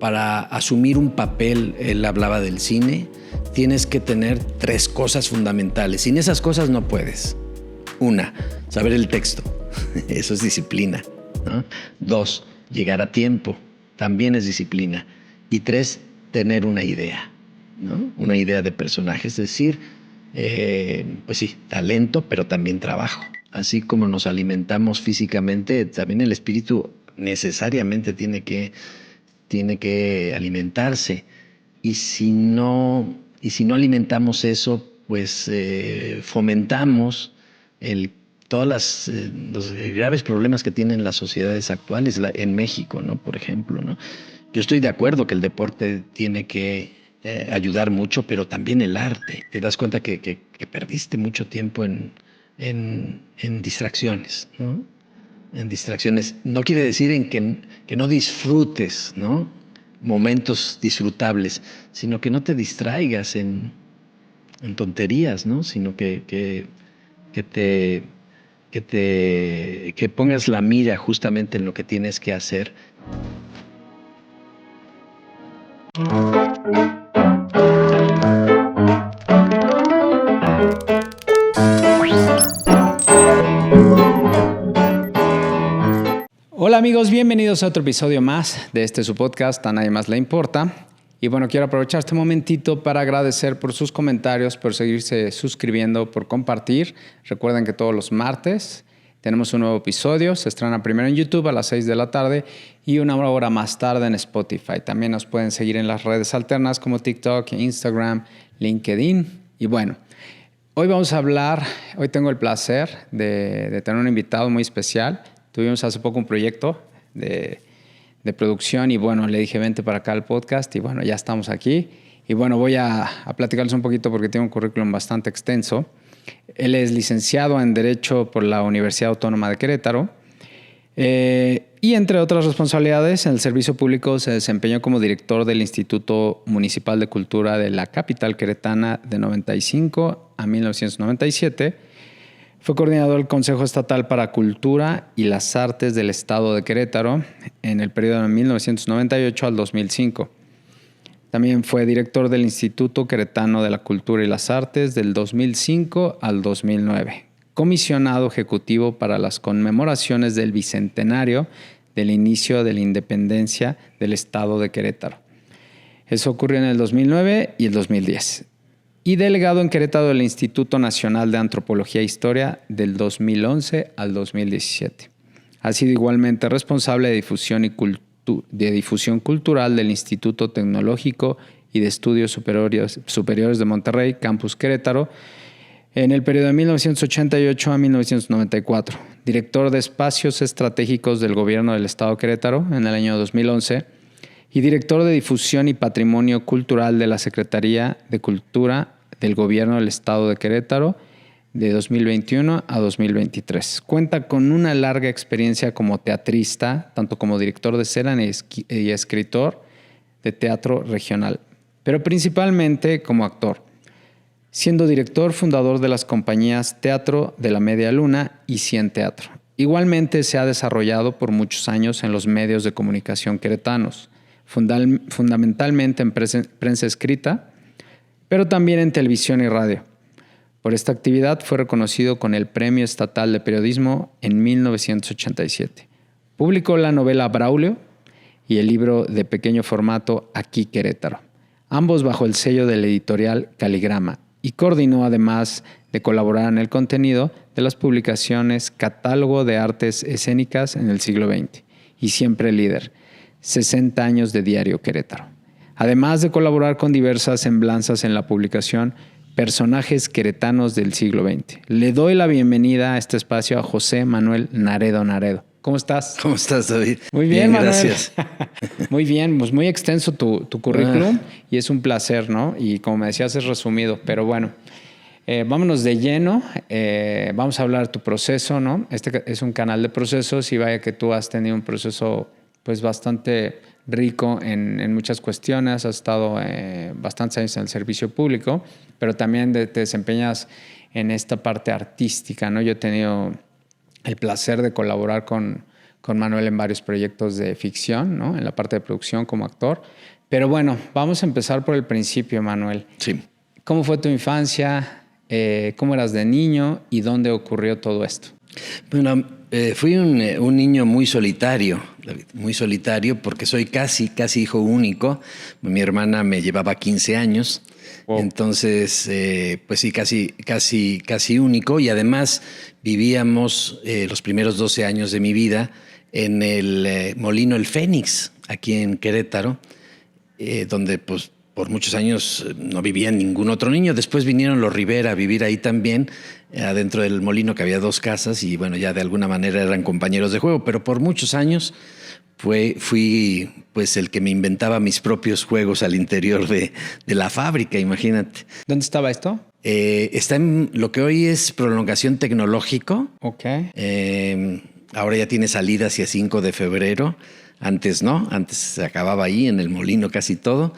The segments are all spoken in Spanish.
Para asumir un papel, él hablaba del cine, tienes que tener 3 cosas fundamentales. Sin esas cosas no puedes. 1, saber el texto. Eso es disciplina, ¿no? 2, llegar a tiempo. También es disciplina. Y 3, tener una idea, ¿no? Una idea de personaje. Es decir, pues sí, talento, pero también trabajo. Así como nos alimentamos físicamente, también el espíritu necesariamente tiene que alimentarse. Y si no alimentamos eso, pues fomentamos todos los graves problemas que tienen las sociedades actuales en México, ¿no? Por ejemplo, ¿no? Yo estoy de acuerdo que el deporte tiene que ayudar mucho, pero también el arte. Te das cuenta que perdiste mucho tiempo en distracciones, ¿no? En distracciones. No quiere decir que no disfrutes, ¿no? Momentos disfrutables, sino que no te distraigas en tonterías, ¿no? Sino que pongas la mira justamente en lo que tienes que hacer. Hola amigos, bienvenidos a otro episodio más de su podcast, A Nadie Más Le Importa. Y bueno, quiero aprovechar este momentito para agradecer por sus comentarios, por seguirse suscribiendo, por compartir. Recuerden que todos los martes tenemos un nuevo episodio. Se estrena primero en YouTube a las 6 de la tarde y 1 hora más tarde en Spotify. También nos pueden seguir en las redes alternas como TikTok, Instagram, LinkedIn. Y bueno, hoy tengo el placer de tener un invitado muy especial. Tuvimos hace poco un proyecto de producción y bueno, le dije vente para acá al podcast y bueno, ya estamos aquí. Y bueno, voy a platicarles un poquito porque tiene un currículum bastante extenso. Él es licenciado en Derecho por la Universidad Autónoma de Querétaro y entre otras responsabilidades en el servicio público se desempeñó como director del Instituto Municipal de Cultura de la capital queretana de 95 a 1997. Fue coordinador del Consejo Estatal para Cultura y las Artes del Estado de Querétaro en el periodo de 1998 al 2005. También fue director del Instituto Queretano de la Cultura y las Artes del 2005 al 2009. Comisionado ejecutivo para las conmemoraciones del bicentenario del inicio de la independencia del Estado de Querétaro. Eso ocurrió en el 2009 y el 2010. Y delegado en Querétaro del Instituto Nacional de Antropología e Historia del 2011 al 2017. Ha sido igualmente responsable de difusión cultural del Instituto Tecnológico y de Estudios Superiores de Monterrey, Campus Querétaro, en el periodo de 1988 a 1994. Director de Espacios Estratégicos del Gobierno del Estado de Querétaro en el año 2011 y director de Difusión y Patrimonio Cultural de la Secretaría de Cultura del Gobierno del Estado de Querétaro de 2021 a 2023. Cuenta con una larga experiencia como teatrista, tanto como director de escena y escritor de teatro regional, pero principalmente como actor, siendo director fundador de las compañías Teatro de la Media Luna y Cien Teatro. Igualmente se ha desarrollado por muchos años en los medios de comunicación queretanos, fundamentalmente en prensa escrita, pero también en televisión y radio. Por esta actividad fue reconocido con el Premio Estatal de Periodismo en 1987. Publicó la novela Braulio y el libro de pequeño formato Aquí Querétaro, ambos bajo el sello de la editorial Caligrama, y coordinó además de colaborar en el contenido de las publicaciones Catálogo de Artes Escénicas en el siglo XX y Siempre Líder, 60 años de Diario Querétaro. Además de colaborar con diversas semblanzas en la publicación Personajes Queretanos del siglo XX. Le doy la bienvenida a este espacio a José Manuel Naredo. ¿Cómo estás? ¿Cómo estás, David? Muy bien, Manuel. Gracias. Muy bien, pues muy extenso tu currículum y es un placer, ¿no? Y como me decías, es resumido, pero bueno, vámonos de lleno. Vamos a hablar de tu proceso, ¿no? Este es un canal de procesos y vaya que tú has tenido un proceso pues bastante rico en muchas cuestiones, has estado bastantes años en el servicio público, pero también te desempeñas en esta parte artística, ¿no? Yo he tenido el placer de colaborar con con Manuel en varios proyectos de ficción, ¿no? En la parte de producción como actor. Pero bueno, vamos a empezar por el principio, Manuel. Sí. ¿Cómo fue tu infancia? ¿Cómo eras de niño? ¿Y dónde ocurrió todo esto? Bueno, fui un niño muy solitario, David, muy solitario porque soy casi hijo único. Mi hermana me llevaba 15 años, wow. Entonces, pues sí, casi único. Y además vivíamos los primeros 12 años de mi vida en el Molino El Fénix, aquí en Querétaro, donde pues por muchos años no vivía ningún otro niño. Después vinieron los Rivera a vivir ahí también, adentro del molino, que había 2 casas y bueno, ya de alguna manera eran compañeros de juego, pero por muchos años fui pues el que me inventaba mis propios juegos al interior de la fábrica, imagínate. ¿Dónde estaba esto? Está en lo que hoy es Prolongación Tecnológico. Ok. Ahora ya tiene salida hacia 5 de febrero. Antes no, antes se acababa ahí en el molino casi todo.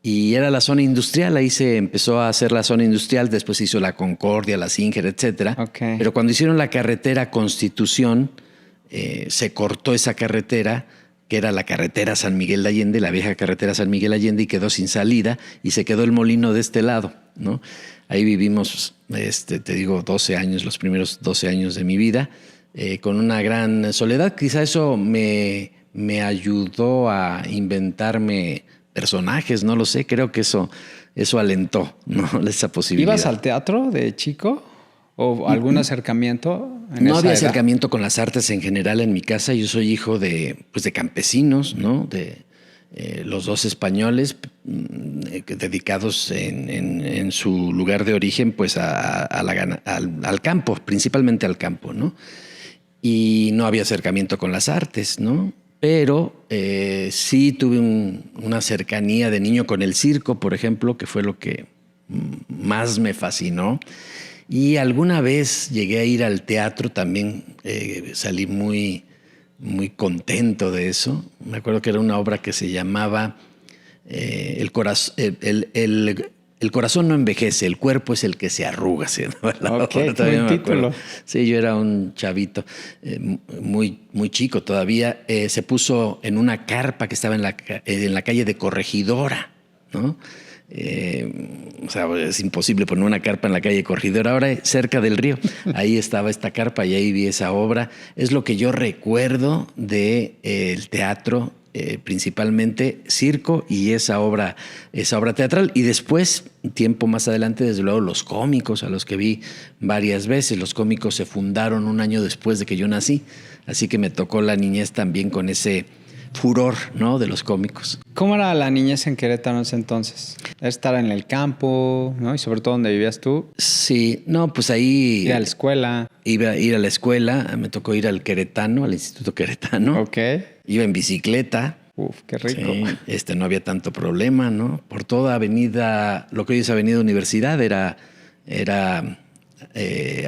Y era la zona industrial, ahí se empezó a hacer la zona industrial, después se hizo la Concordia, la Singer, etcétera. Okay. Pero cuando hicieron la carretera Constitución, se cortó esa carretera, que era la carretera San Miguel de Allende, la vieja carretera San Miguel de Allende, y quedó sin salida, y se quedó el molino de este lado, ¿no? Ahí vivimos, te digo, 12 años, los primeros 12 años de mi vida, con una gran soledad. Quizá eso me ayudó a inventarme personajes, no lo sé, creo que eso alentó, ¿no? Esa posibilidad. ¿Ibas al teatro de chico o algún acercamiento? No había acercamiento con las artes en general en mi casa. Yo soy hijo de campesinos, ¿no? De los 2 españoles dedicados en su lugar de origen, pues al campo, principalmente al campo, ¿no? Y no había acercamiento con las artes, ¿no? Pero sí tuve una cercanía de niño con el circo, por ejemplo, que fue lo que más me fascinó. Y alguna vez llegué a ir al teatro también, salí muy contento de eso. Me acuerdo que era una obra que se llamaba El corazón no envejece, el cuerpo es el que se arruga. ¿Sí? Okay, buen título. Sí, yo era un chavito muy chico todavía. Se puso en una carpa que estaba en la calle de Corregidora, ¿no? O sea, es imposible poner una carpa en la calle Corregidora, ahora cerca del río. Ahí estaba esta carpa y ahí vi esa obra. Es lo que yo recuerdo del teatro, principalmente circo y esa obra teatral. Y después, tiempo más adelante, desde luego, los cómicos, a los que vi varias veces. Los cómicos se fundaron un año después de que yo nací, así que me tocó la niñez también con ese furor, ¿no?, de los cómicos. ¿Cómo era la niñez en Querétaro en ese entonces? Estar en el campo, ¿no? Y sobre todo donde vivías tú. Sí, no, pues ahí... Ir a la escuela. Iba a ir a la escuela, me tocó ir al Queretano, al Instituto Queretano. Ok. Iba en bicicleta. Uf, qué rico. Sí, no había tanto problema, ¿no? Por toda avenida, lo que hoy es Avenida Universidad, era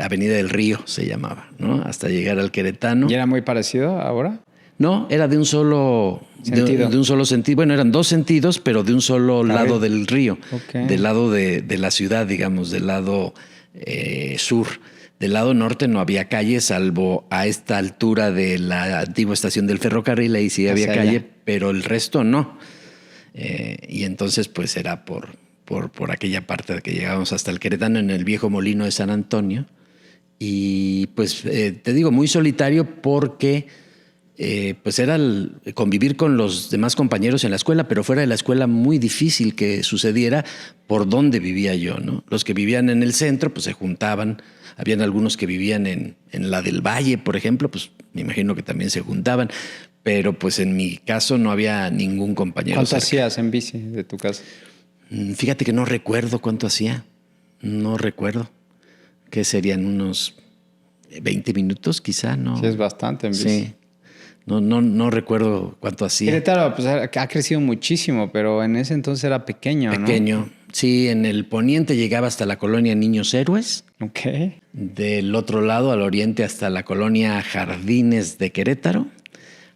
Avenida del Río, se llamaba, ¿no? Hasta llegar al Queretano. ¿Y era muy parecido ahora? No, era de un solo sentido. De un solo sentido. Bueno, eran 2 sentidos, pero de un solo lado del río. Okay. Del lado de la ciudad, digamos, del lado sur. Del lado norte no había calle, salvo a esta altura de la antigua estación del ferrocarril, ahí sí había calle, pero el resto no. Y entonces, pues era por aquella parte de que llegábamos hasta el Queretano, en el viejo molino de San Antonio. Y pues te digo, muy solitario porque... pues era convivir con los demás compañeros en la escuela, pero fuera de la escuela muy difícil que sucediera por donde vivía yo, ¿no? Los que vivían en el centro, pues se juntaban. Habían algunos que vivían en la del Valle, por ejemplo, pues me imagino que también se juntaban. Pero pues en mi caso no había ningún compañero. ¿Cuánto hacías en bici de tu casa? Fíjate que no recuerdo cuánto hacía. No recuerdo. ¿Qué serían? Unos 20 minutos quizá, ¿no? Sí, es bastante en bici. Sí. No recuerdo cuánto hacía. Querétaro, pues ha crecido muchísimo, pero en ese entonces era pequeño, ¿no? Pequeño. Sí, en el poniente llegaba hasta la colonia Niños Héroes. Ok. Del otro lado, al oriente, hasta la colonia Jardines de Querétaro.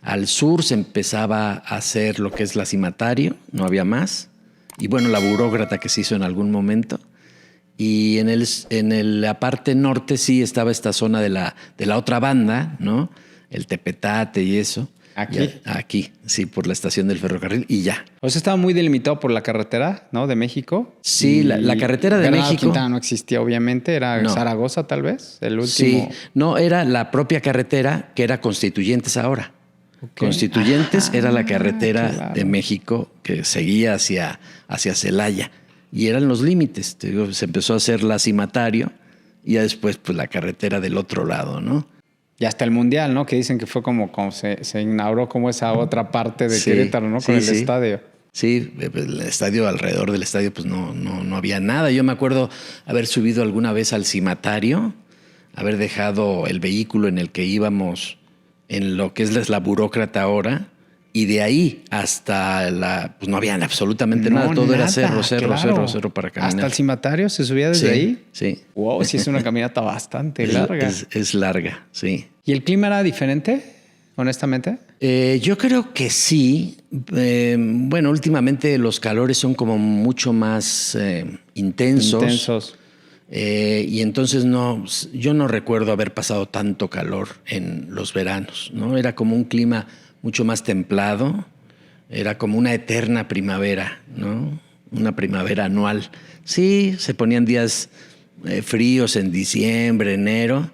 Al sur se empezaba a hacer lo que es la Cimatario, no había más. Y bueno, la Burócrata que se hizo en algún momento. Y en la parte norte sí estaba esta zona de la otra banda, ¿no? el Tepetate y eso. ¿Aquí? Aquí, sí, por la estación del ferrocarril y ya. O sea, estaba muy delimitado por la carretera, ¿no? De México. Sí, la carretera de Bernardo México. Quintana no existía, obviamente. Era No. Zaragoza, tal vez, el Sí, último. no, era la propia carretera que era Constituyentes ahora. Ok. Constituyentes era la carretera claro. de México que seguía hacia Celaya. Y eran los límites. Te digo, se empezó a hacer la Cimatario y ya después pues la carretera del otro lado, ¿no? Y hasta el Mundial, ¿no? Que dicen que fue como se inauguró como esa otra parte de Querétaro, ¿no? Con el estadio. Sí, el estadio, alrededor del estadio, pues no había nada. Yo me acuerdo haber subido alguna vez al Cimatario, haber dejado el vehículo en el que íbamos en lo que es la burócrata ahora, y de ahí hasta pues no había absolutamente nada. Todo era cerro para caminar. ¿Hasta el Cimatario se subía desde ahí? Sí. Wow, sí es una caminata bastante larga. Es larga, sí. ¿Y el clima era diferente, honestamente? Yo creo que sí. Bueno, últimamente los calores son como mucho más intensos. Y entonces yo no recuerdo haber pasado tanto calor en los veranos, ¿no? Era como un clima mucho más templado, era como una eterna primavera, ¿no? Una primavera anual. Sí, se ponían días fríos en diciembre, enero,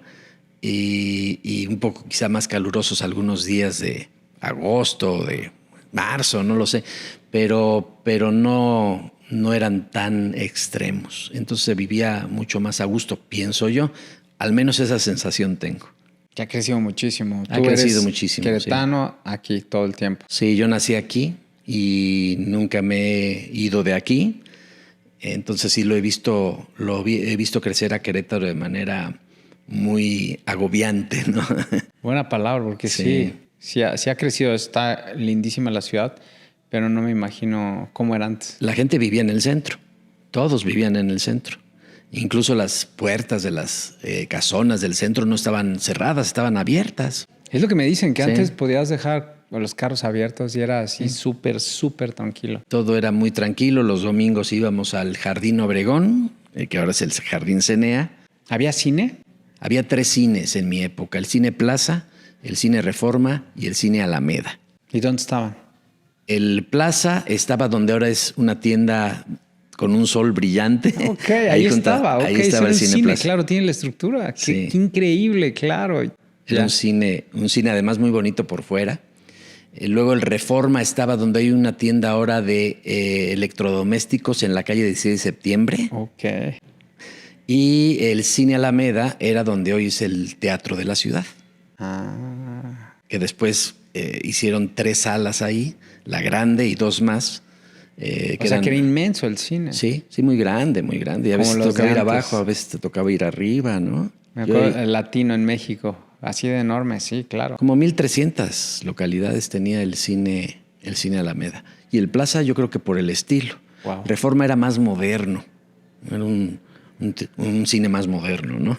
y un poco quizá más calurosos algunos días de agosto, de marzo, no lo sé, pero no eran tan extremos. Entonces se vivía mucho más a gusto, pienso yo. Al menos esa sensación tengo. Que ha crecido muchísimo. Ha crecido muchísimo. Queretano, sí. Aquí todo el tiempo. Sí, yo nací aquí y nunca me he ido de aquí. Entonces sí he visto crecer a Querétaro de manera muy agobiante, ¿no? Buena palabra, porque sí ha crecido. Está lindísima la ciudad, pero no me imagino cómo era antes. La gente vivía en el centro. Todos vivían en el centro. Incluso las puertas de las casonas del centro no estaban cerradas, estaban abiertas. Es lo que me dicen, que antes podías dejar los carros abiertos y era así súper, súper tranquilo. Todo era muy tranquilo. Los domingos íbamos al Jardín Obregón, que ahora es el Jardín Cenea. ¿Había cine? Había 3 cines en mi época: el Cine Plaza, el Cine Reforma y el Cine Alameda. ¿Y dónde estaban? El Plaza estaba donde ahora es una tienda con un sol brillante. Ok, ahí estaba. Ahí estaba el Cine Plaza. Claro, tiene la estructura. Qué increíble, claro. Era un cine además muy bonito por fuera. Luego el Reforma estaba donde hay una tienda ahora de electrodomésticos en la calle 16 de septiembre. Ok. Y el Cine Alameda era donde hoy es el Teatro de la Ciudad. Que después hicieron 3 salas ahí, la grande y 2 más. Que era inmenso el cine. Sí, muy grande, muy grande. Y a veces te tocaba ir abajo, a veces te tocaba ir arriba, ¿no? Me acuerdo el Latino en México, así de enorme, sí, claro. Como 1,300 localidades tenía el cine Alameda. Y el Plaza, yo creo que por el estilo. Wow. Reforma era más moderno, era un cine más moderno, ¿no?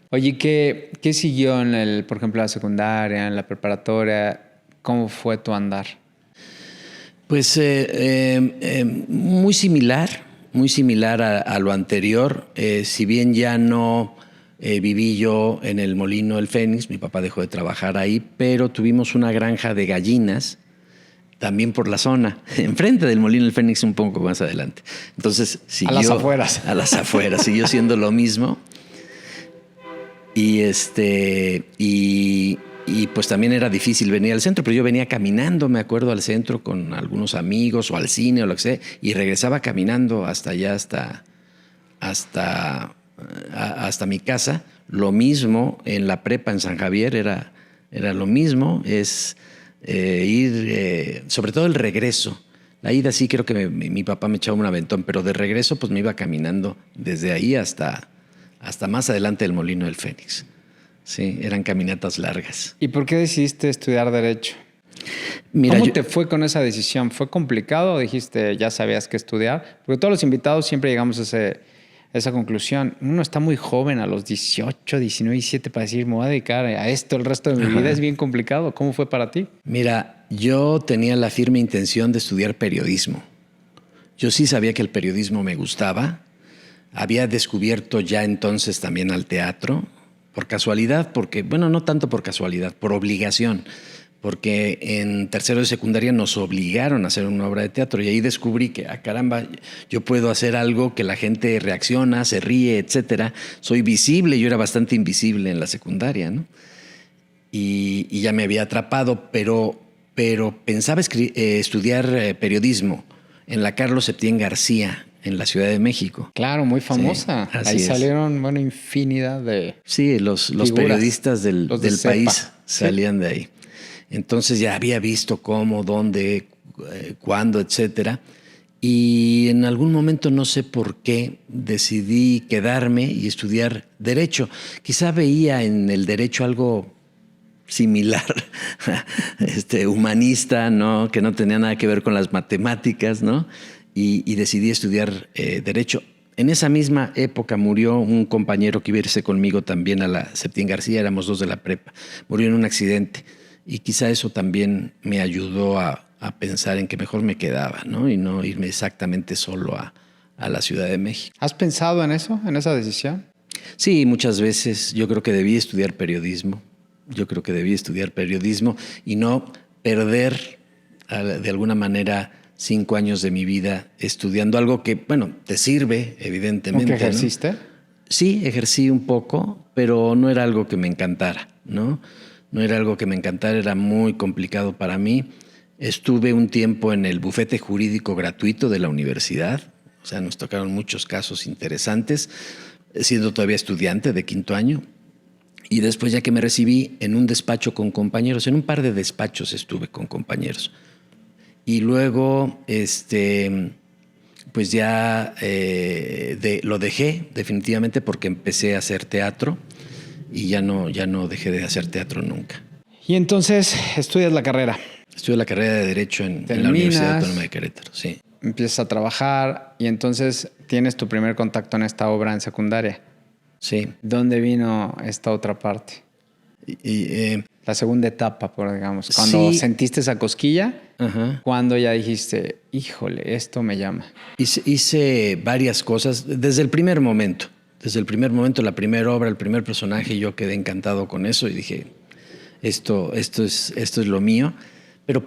Oye, ¿qué siguió por ejemplo, la secundaria, en la preparatoria? ¿Cómo fue tu andar? Pues muy similar a lo anterior. Si bien ya no viví yo en el Molino del Fénix, mi papá dejó de trabajar ahí, pero tuvimos una granja de gallinas también por la zona, enfrente del Molino del Fénix, un poco más adelante. Entonces siguió, a las afueras. A las afueras, siguió siendo lo mismo. Y pues también era difícil venir al centro, pero yo venía caminando, me acuerdo, al centro con algunos amigos o al cine o lo que sea, y regresaba caminando hasta allá, hasta mi casa. Lo mismo en la prepa en San Javier, era lo mismo, es ir, sobre todo el regreso. La ida sí creo que mi papá me echaba un aventón, pero de regreso pues me iba caminando desde ahí hasta más adelante del Molino del Fénix. Sí, eran caminatas largas. ¿Y por qué decidiste estudiar Derecho? Mira, ¿Cómo te fue con esa decisión? ¿Fue complicado o dijiste ya sabías qué estudiar? Porque todos los invitados siempre llegamos a esa conclusión. Uno está muy joven, a los 18, 19, 17, para decir, me voy a dedicar a esto el resto de mi vida. Es bien complicado. ¿Cómo fue para ti? Mira, yo tenía la firme intención de estudiar periodismo. Yo sí sabía que el periodismo me gustaba. Había descubierto ya entonces también al teatro. por casualidad, porque, bueno, no tanto por casualidad, por obligación, porque en tercero de secundaria nos obligaron a hacer una obra de teatro y ahí descubrí que, caramba, yo puedo hacer algo que la gente reacciona, se ríe, etcétera. Soy visible, yo era bastante invisible en la secundaria, ¿no? Y ya me había atrapado, pero pensaba estudiar periodismo en la Carlos Septién García, en la Ciudad de México. Claro, muy famosa. Sí, ahí es. Salieron, bueno, infinidad de Sí, los periodistas del país salían de ahí. Entonces ya había visto cómo, dónde, cuándo, etcétera. Y en algún momento, no sé por qué, decidí quedarme y estudiar Derecho. Quizá veía en el Derecho algo similar, humanista, ¿no? Que no tenía nada que ver con las matemáticas, ¿no? Y decidí estudiar Derecho. En esa misma época murió un compañero que iba a irse conmigo también a la Septién García, éramos 2 de la prepa. Murió en un accidente y quizá eso también me ayudó a pensar en que mejor me quedaba, ¿no? Y no irme exactamente solo a la Ciudad de México. ¿Has pensado en eso, en esa decisión? Sí, muchas veces. Yo creo que debí estudiar periodismo. Y no perder de alguna manera 5 años de mi vida estudiando algo que, bueno, te sirve, evidentemente. ¿Qué ejerciste? ¿No? Sí, ejercí un poco, pero no era algo que me encantara, ¿no? No era algo que me encantara, era muy complicado para mí. Estuve un tiempo en el bufete jurídico gratuito de la universidad, o sea, nos tocaron muchos casos interesantes, siendo todavía estudiante de 5º año. Y después, ya que me recibí, en un despacho con compañeros, en un par de despachos estuve con compañeros. Y luego, pues ya lo dejé definitivamente porque empecé a hacer teatro y ya no dejé de hacer teatro nunca. Y entonces estudias la carrera. Estudié la carrera de Derecho en la Universidad Autónoma de Querétaro, sí. Empiezas a trabajar y entonces tienes tu primer contacto en esta obra en secundaria. Sí. ¿Dónde vino esta otra parte? La segunda etapa, digamos. Cuando sentiste esa cosquilla, cuando ya dijiste, híjole, esto me llama. Hice varias cosas desde el primer momento. Desde el primer momento, la primera obra, el primer personaje, yo quedé encantado con eso y dije, esto es lo mío. Pero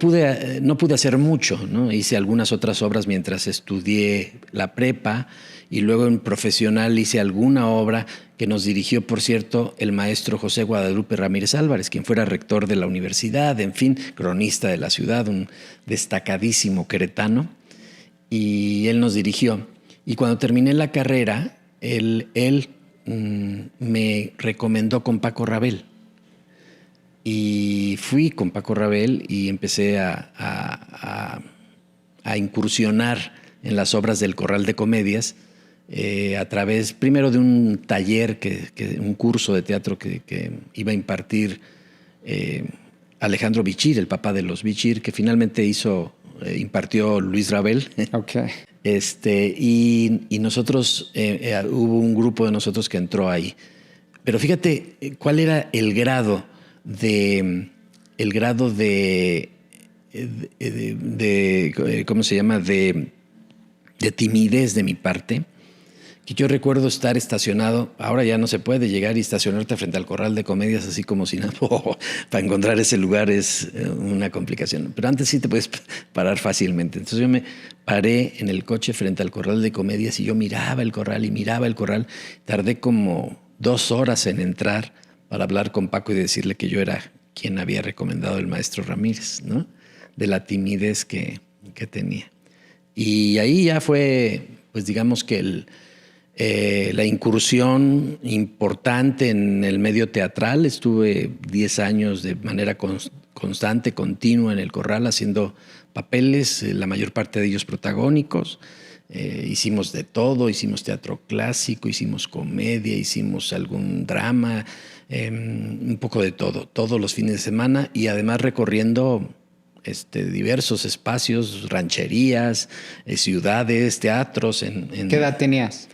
no pude hacer mucho, ¿no? Hice algunas otras obras mientras estudié la prepa y luego en profesional hice alguna obra que nos dirigió, por cierto, el maestro José Guadalupe Ramírez Álvarez, quien fuera rector de la universidad, en fin, cronista de la ciudad, un destacadísimo queretano, y él nos dirigió. Y cuando terminé la carrera, él me recomendó con Paco Rabel. Y fui con Paco Rabel y empecé a incursionar en las obras del Corral de Comedias a través primero de un taller, un curso de teatro que iba a impartir Alejandro Bichir, el papá de los Bichir, que finalmente impartió Luis Rabel. Okay. Y nosotros, hubo un grupo de nosotros que entró ahí. Pero fíjate cuál era el grado de ¿cómo se llama? De timidez de mi parte, que yo recuerdo estar estacionado. Ahora ya no se puede llegar y estacionarte frente al Corral de Comedias así como si nada. Para encontrar ese lugar es una complicación. Pero antes sí te puedes parar fácilmente. Entonces yo me paré en el coche frente al Corral de Comedias y yo miraba el corral y miraba el corral. Tardé como 2 horas en entrar para hablar con Paco y decirle que yo era quien había recomendado el maestro Ramírez, ¿no? De la timidez que tenía. Y ahí ya fue, pues digamos que la incursión importante en el medio teatral. Estuve 10 años de manera constante, continua en el Corral, haciendo papeles, la mayor parte de ellos protagónicos. Hicimos de todo, hicimos teatro clásico, hicimos comedia, hicimos algún drama, un poco de todo, todos los fines de semana, y además recorriendo diversos espacios, rancherías, ciudades, teatros. ¿Qué edad tenías?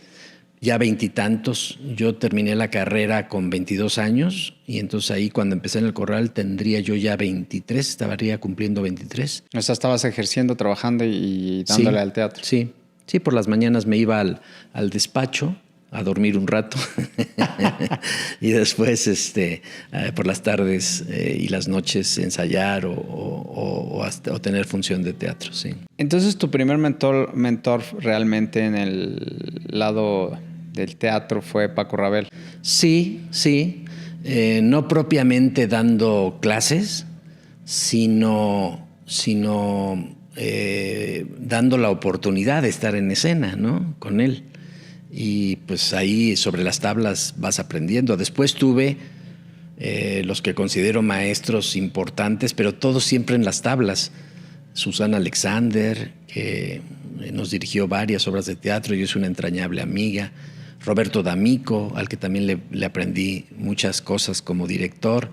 Ya 20 y tantos. Yo terminé la carrera con 22 años y entonces ahí cuando empecé en el Corral tendría yo ya 23, estaría cumpliendo 23. O sea, estabas ejerciendo, trabajando y dándole al teatro. Sí, por las mañanas me iba al despacho a dormir un rato y después por las tardes y las noches ensayar o tener función de teatro, sí. Entonces, tu primer mentor realmente en el lado del teatro fue Paco Ravel. Sí. No propiamente dando clases, sino dando la oportunidad de estar en escena, ¿no? Con él. Y pues ahí sobre las tablas vas aprendiendo. Después tuve los que considero maestros importantes, pero todos siempre en las tablas. Susana Alexander, que nos dirigió varias obras de teatro y es una entrañable amiga. Roberto D'Amico, al que también le aprendí muchas cosas como director.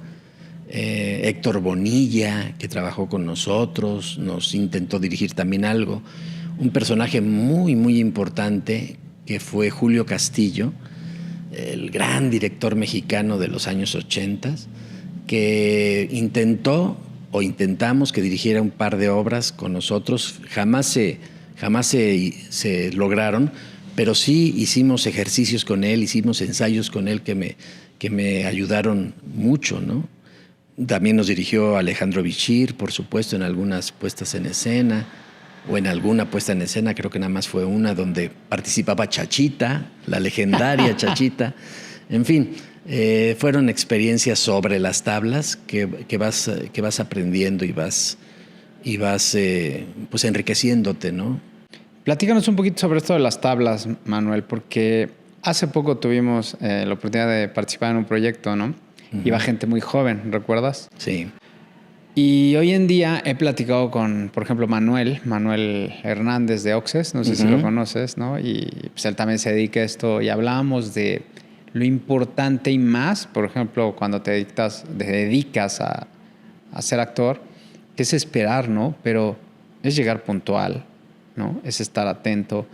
Héctor Bonilla, que trabajó con nosotros, nos intentó dirigir también algo. Un personaje muy, muy importante que fue Julio Castillo, el gran director mexicano de los años 80, que intentamos que dirigiera un par de obras con nosotros. Jamás se lograron, pero sí hicimos ejercicios con él, hicimos ensayos con él que me ayudaron mucho, ¿no? También nos dirigió Alejandro Bichir, por supuesto, en algunas puestas en escena, o en alguna puesta en escena, creo que nada más fue una, donde participaba Chachita, la legendaria Chachita. En fin, fueron experiencias sobre las tablas que vas aprendiendo y vas pues enriqueciéndote, ¿no? Platícanos un poquito sobre esto de las tablas, Manuel, porque hace poco tuvimos la oportunidad de participar en un proyecto, ¿no? Uh-huh. Iba gente muy joven, ¿recuerdas? Sí. Y hoy en día he platicado con, por ejemplo, Manuel Hernández de Oxes, no sé si lo conoces, ¿no? Y pues él también se dedica a esto y hablábamos de lo importante y más, por ejemplo, cuando te dedicas a ser actor, que es esperar, ¿no? Pero es llegar puntual, ¿no? Es estar atento.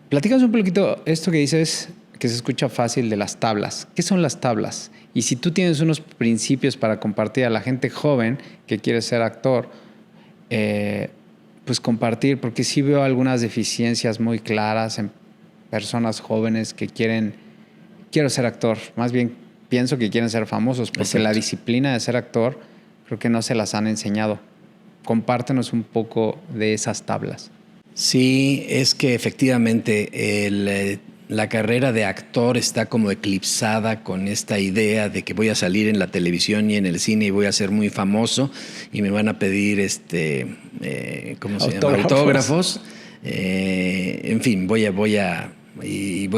Platícanos un poquito esto que dices, que se escucha fácil, de las tablas. ¿Qué son las tablas? Y si tú tienes unos principios para compartir a la gente joven que quiere ser actor, pues compartir, porque sí veo algunas deficiencias muy claras en personas jóvenes que quiero ser actor. Más bien pienso que quieren ser famosos, porque exacto, la disciplina de ser actor creo que no se las han enseñado. Compártenos un poco de esas tablas. Sí, es que efectivamente la carrera de actor está como eclipsada con esta idea de que voy a salir en la televisión y en el cine y voy a ser muy famoso y me van a pedir ¿cómo se llama? Autógrafos. En fin, voy a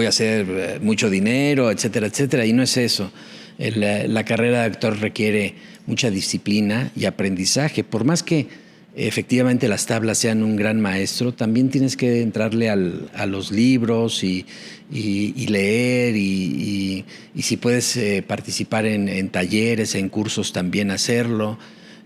hacer mucho dinero, etcétera, etcétera. Y no es eso. La carrera de actor requiere mucha disciplina y aprendizaje. Por más que efectivamente las tablas sean un gran maestro, también tienes que entrarle a los libros y leer y si puedes participar en talleres, en cursos, también hacerlo.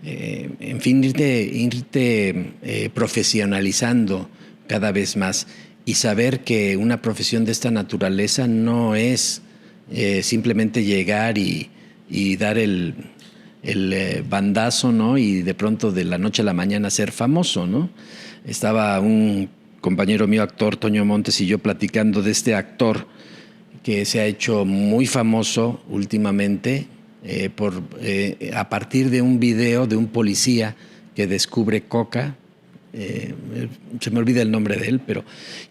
En fin, irte profesionalizando cada vez más y saber que una profesión de esta naturaleza no es simplemente llegar y dar el bandazo, ¿no? Y de pronto de la noche a la mañana ser famoso, ¿no? Estaba un compañero mío, actor, Toño Montes, y yo platicando de este actor que se ha hecho muy famoso últimamente a partir de un video de un policía que descubre coca. Se me olvida el nombre de él,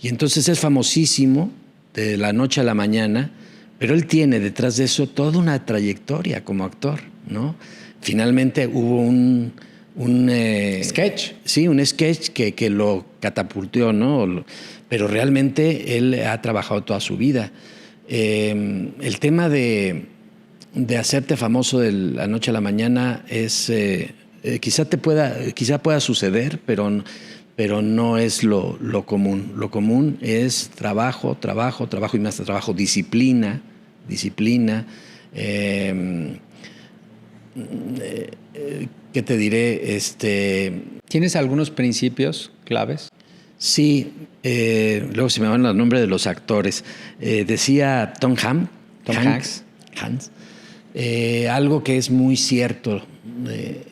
y entonces es famosísimo de la noche a la mañana, pero él tiene detrás de eso toda una trayectoria como actor, ¿no? Finalmente hubo un sketch. Sí, un sketch que lo catapultó, ¿no? Pero realmente él ha trabajado toda su vida. El tema de hacerte famoso de la noche a la mañana es quizá pueda suceder, pero no es lo común. Lo común es trabajo y más trabajo, disciplina. ¿Qué te diré? ¿Tienes algunos principios claves? Sí, luego se me van los nombres de los actores. Decía Tom Hanks, algo que es muy cierto.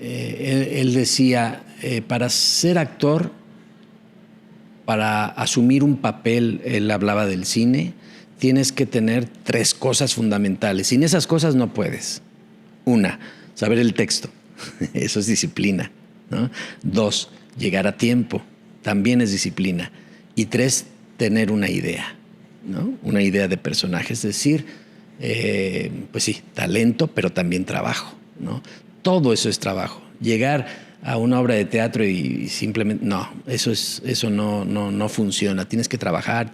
Él decía, para ser actor, para asumir un papel, él hablaba del cine, tienes que tener 3 cosas fundamentales. Sin esas cosas no puedes. 1, saber el texto. Eso es disciplina, ¿no? 2, llegar a tiempo. También es disciplina. Y 3, tener una idea, ¿no? Una idea de personaje. Es decir, pues sí, talento, pero también trabajo, ¿no? Todo eso es trabajo. Llegar a una obra de teatro y simplemente... No, eso no funciona. Tienes que trabajar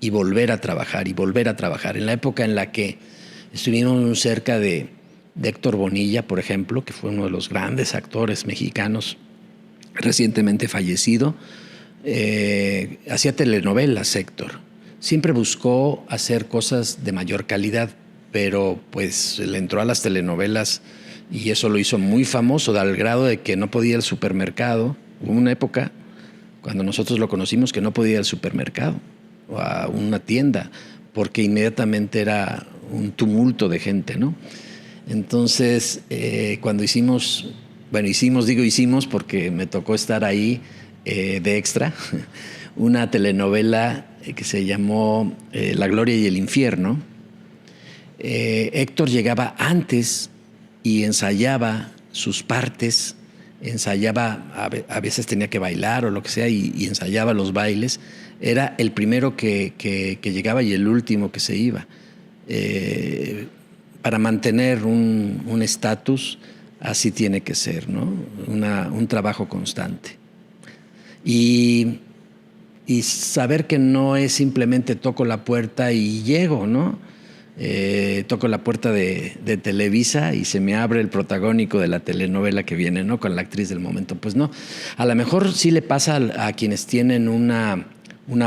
y volver a trabajar y volver a trabajar. En la época en la que estuvimos cerca de Héctor Bonilla, por ejemplo, que fue uno de los grandes actores mexicanos recientemente fallecido, hacía telenovelas, Héctor. Siempre buscó hacer cosas de mayor calidad, pero pues le entró a las telenovelas y eso lo hizo muy famoso, al grado de que no podía ir al supermercado. Hubo una época, cuando nosotros lo conocimos, que no podía ir al supermercado o a una tienda, porque inmediatamente era un tumulto de gente, ¿no? Entonces, cuando hicimos porque me tocó estar ahí de extra, una telenovela que se llamó La Gloria y el Infierno. Héctor llegaba antes y ensayaba sus partes, a veces tenía que bailar o lo que sea, y ensayaba los bailes. Era el primero que llegaba y el último que se iba. Para mantener un estatus, así tiene que ser, ¿no? Un trabajo constante. Y saber que no es simplemente toco la puerta y llego, ¿no? Toco la puerta de Televisa y se me abre el protagónico de la telenovela que viene, ¿no? Con la actriz del momento. Pues no. A lo mejor sí le pasa a quienes tienen una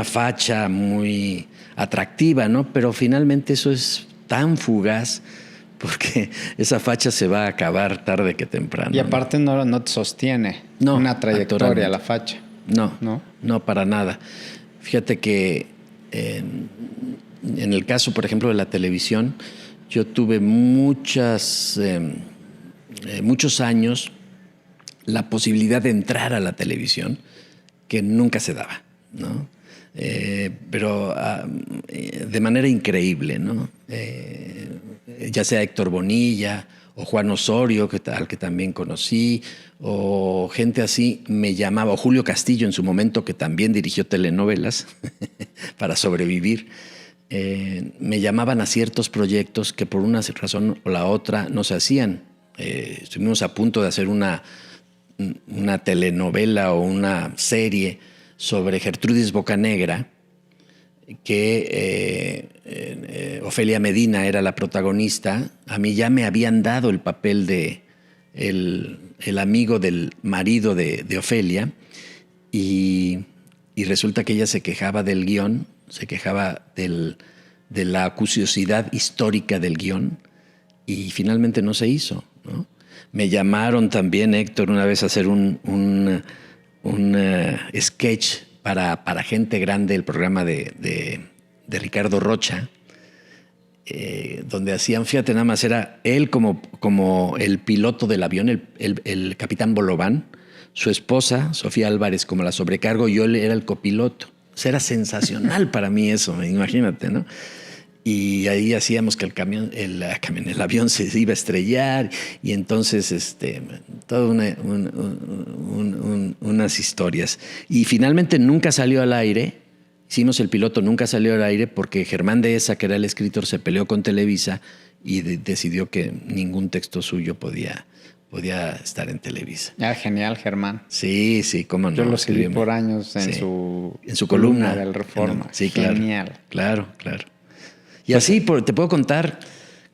facha muy atractiva, ¿no? Pero finalmente eso es tan fugaz, porque esa facha se va a acabar tarde que temprano. Y aparte no te sostiene una trayectoria la facha. No, para nada. Fíjate que en el caso, por ejemplo, de la televisión, yo tuve muchos años la posibilidad de entrar a la televisión, que nunca se daba, ¿no? Pero de manera increíble, ¿no? Ya sea Héctor Bonilla o Juan Osorio, al que también conocí, o gente así me llamaba, o Julio Castillo en su momento, que también dirigió telenovelas para sobrevivir. Me llamaban a ciertos proyectos que por una razón o la otra no se hacían. Estuvimos a punto de hacer una telenovela o una serie sobre Gertrudis Bocanegra, que Ofelia Medina era la protagonista. A mí ya me habían dado el papel de el amigo del marido de Ofelia, y resulta que ella se quejaba del guión, se quejaba de la acuciosidad histórica del guión, y finalmente no se hizo, ¿no? Me llamaron también, Héctor, una vez a hacer un sketch para gente grande, el programa de Ricardo Rocha, donde hacían, fíjate, nada más era él como el piloto del avión, el capitán Bolobán, su esposa, Sofía Álvarez, como la sobrecargo, y yo era el copiloto. O sea, era sensacional para mí eso, imagínate, ¿no? Y ahí hacíamos que el avión se iba a estrellar, y entonces todas unas historias. Y finalmente nunca salió al aire. Hicimos el piloto, nunca salió al aire porque Germán Dehesa, que era el escritor, se peleó con Televisa y decidió que ningún texto suyo podía estar en Televisa. Ah, genial, Germán. Sí, cómo no. Yo lo seguí por años en su columna del Reforma. Sí, genial. Claro. Y así te puedo contar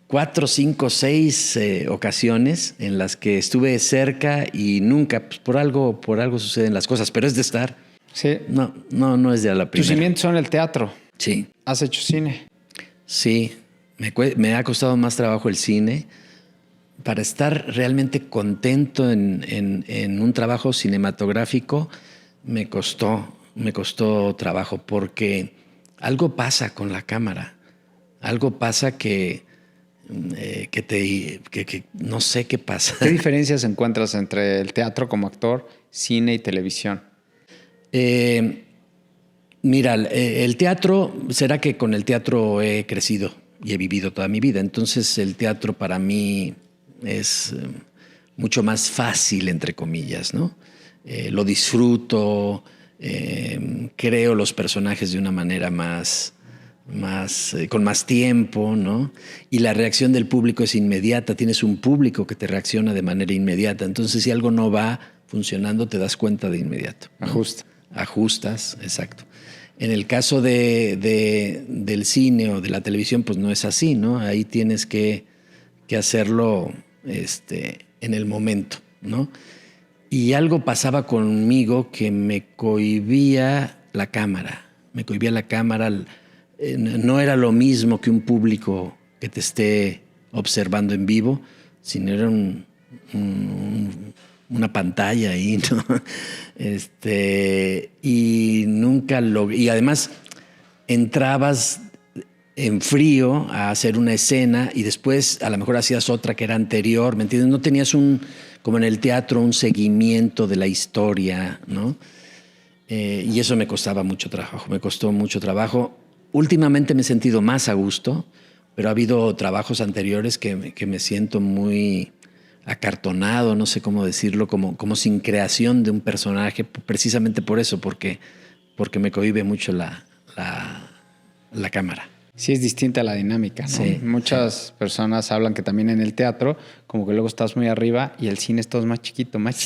4, 5, 6 ocasiones en las que estuve cerca y nunca, pues por algo suceden las cosas, pero es de estar. Sí. No es de a la primera. Tus cimientos son el teatro. Sí. ¿Has hecho cine? Sí, me ha costado más trabajo el cine. Para estar realmente contento en un trabajo cinematográfico me costó trabajo, porque algo pasa con la cámara. Algo pasa que no sé qué pasa. ¿Qué diferencias encuentras entre el teatro como actor, cine y televisión? Mira, el teatro, será que con el teatro he crecido y he vivido toda mi vida. Entonces el teatro para mí es mucho más fácil, entre comillas, ¿no? Lo disfruto, creo los personajes de una manera con más tiempo, ¿no? Y la reacción del público es inmediata. Tienes un público que te reacciona de manera inmediata. Entonces, si algo no va funcionando, te das cuenta de inmediato, ¿no? Ajustas, exacto. En el caso del cine o de la televisión, pues no es así, ¿no? Ahí tienes que hacerlo en el momento, ¿no? Y algo pasaba conmigo que me cohibía la cámara. Me cohibía la cámara. No era lo mismo que un público que te esté observando en vivo, sino era una pantalla ahí, ¿no? Y además entrabas en frío a hacer una escena y después a lo mejor hacías otra que era anterior, ¿me entiendes? No tenías como en el teatro, un seguimiento de la historia, ¿no? Y eso me costaba mucho trabajo, me costó mucho trabajo. Últimamente me he sentido más a gusto, pero ha habido trabajos anteriores que me siento muy acartonado, no sé cómo decirlo, como sin creación de un personaje, precisamente por eso, porque me cohíbe mucho la cámara. Sí, es distinta la dinámica, ¿no? Sí, Muchas personas hablan que también en el teatro, como que luego estás muy arriba y el cine es todo más chiquito, más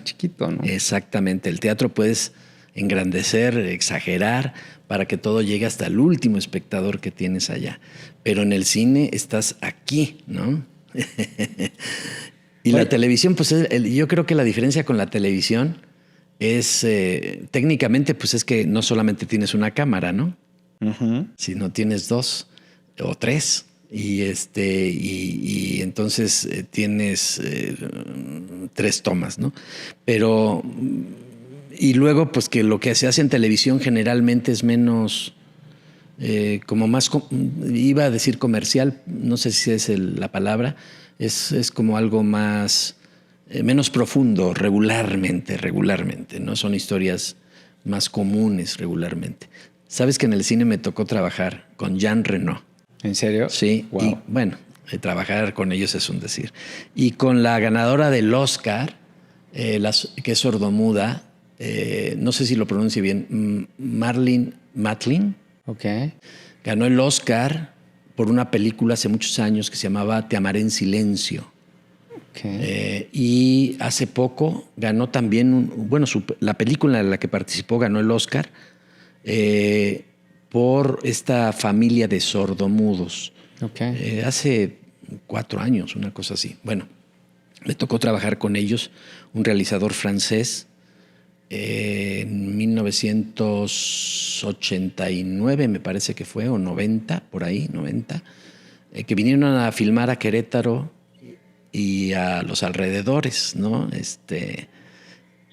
chiquito, ¿no? Exactamente. El teatro puedes engrandecer, exagerar, para que todo llegue hasta el último espectador que tienes allá. Pero en el cine estás aquí, ¿no? Y la televisión, pues yo creo que la diferencia con la televisión es, técnicamente, pues es que no solamente tienes una cámara, ¿no? Uh-huh. Sino tienes 2 o 3. Y entonces tienes 3 tomas, ¿no? Pero, y luego, pues que lo que se hace en televisión generalmente es menos, como más, iba a decir comercial, no sé si es la palabra, es como algo más, menos profundo regularmente, ¿no? Son historias más comunes regularmente. Sabes que en el cine me tocó trabajar con Jean Reno. ¿En serio? Sí. Wow. Y bueno, trabajar con ellos es un decir. Y con la ganadora del Oscar, que es sordomuda, no sé si lo pronuncie bien, Marlene Matlin. Ok. Ganó el Oscar por una película hace muchos años que se llamaba Te amaré en silencio. Okay. Y hace poco ganó también, la película en la que participó ganó el Oscar por esta familia de sordomudos. Okay. Hace 4 años, una cosa así. Bueno, me tocó trabajar con ellos, un realizador francés, en 1989 me parece que fue, o 90, por ahí, 90, que vinieron a filmar a Querétaro y a los alrededores, ¿no?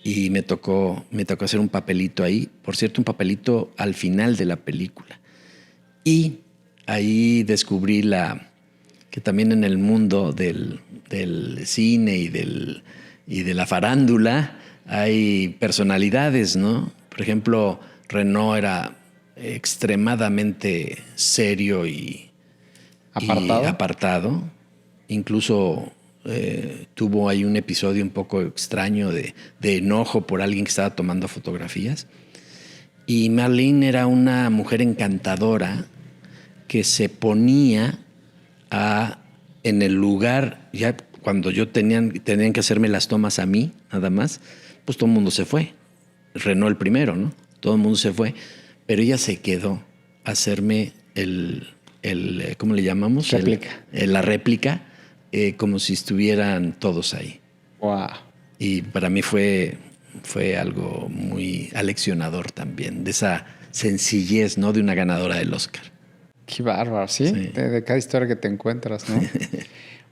Y me tocó hacer un papelito ahí, por cierto, un papelito al final de la película. Y ahí descubrí que también en el mundo del cine y de la farándula hay personalidades, ¿no? Por ejemplo, Renaud era extremadamente serio y apartado. Incluso tuvo ahí un episodio un poco extraño de enojo por alguien que estaba tomando fotografías. Y Marlene era una mujer encantadora que se ponía en el lugar, ya cuando tenían que hacerme las tomas a mí, nada más, pues todo el mundo se fue. Renaud el primero, ¿no? Todo el mundo se fue, pero ella se quedó a hacerme ¿cómo le llamamos? Réplica. La réplica, como si estuvieran todos ahí. Wow. Y para mí fue algo muy aleccionador también, de esa sencillez, ¿no? De una ganadora del Oscar. Qué bárbaro, ¿sí? De cada historia que te encuentras, ¿no?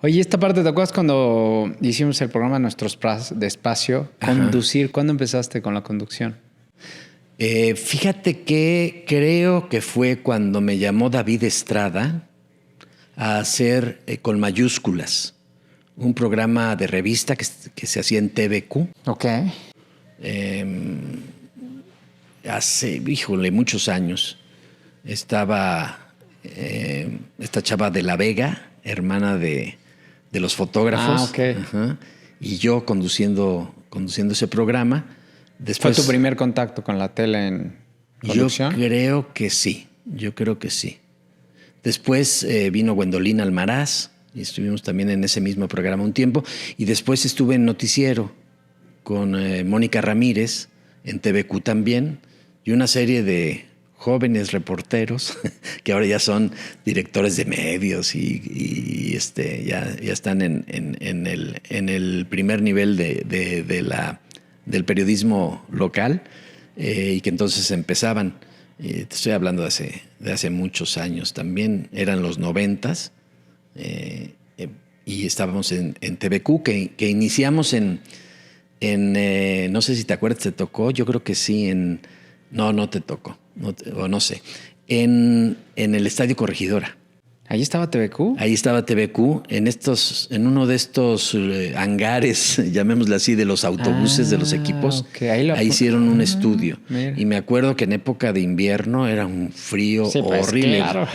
Oye, esta parte, ¿te acuerdas cuando hicimos el programa Nuestros de Espacio? Conducir, ¿cuándo empezaste con la conducción? Fíjate que creo que fue cuando me llamó David Estrada a hacer con mayúsculas un programa de revista que se hacía en TVQ. Ok. hace, híjole, muchos años. Estaba esta chava de La Vega, hermana de los fotógrafos. Ah, ok. Ajá, y yo conduciendo ese programa. Después, ¿Fue tu primer contacto con la tele en conducción? Yo creo que sí. Después vino Gwendolyn Almaraz y estuvimos también en ese mismo programa un tiempo. Y después estuve en Noticiero con Mónica Ramírez, en TVQ también, y una serie de jóvenes reporteros que ahora ya son directores de medios y ya están en el primer nivel del periodismo local, y que entonces empezaban. Te estoy hablando de hace muchos años. También eran los 90s, y estábamos en TVQ, que iniciamos no sé si te acuerdas, ¿te tocó? Yo creo que sí. No te tocó, no sé. En el Estadio Corregidora. ¿Ahí estaba TVQ? Ahí estaba TVQ, en uno de estos hangares, llamémosle así, de los autobuses de los equipos. Okay. Ahí hicieron un estudio. Mira. Y me acuerdo que en época de invierno era un frío horrible. Claro.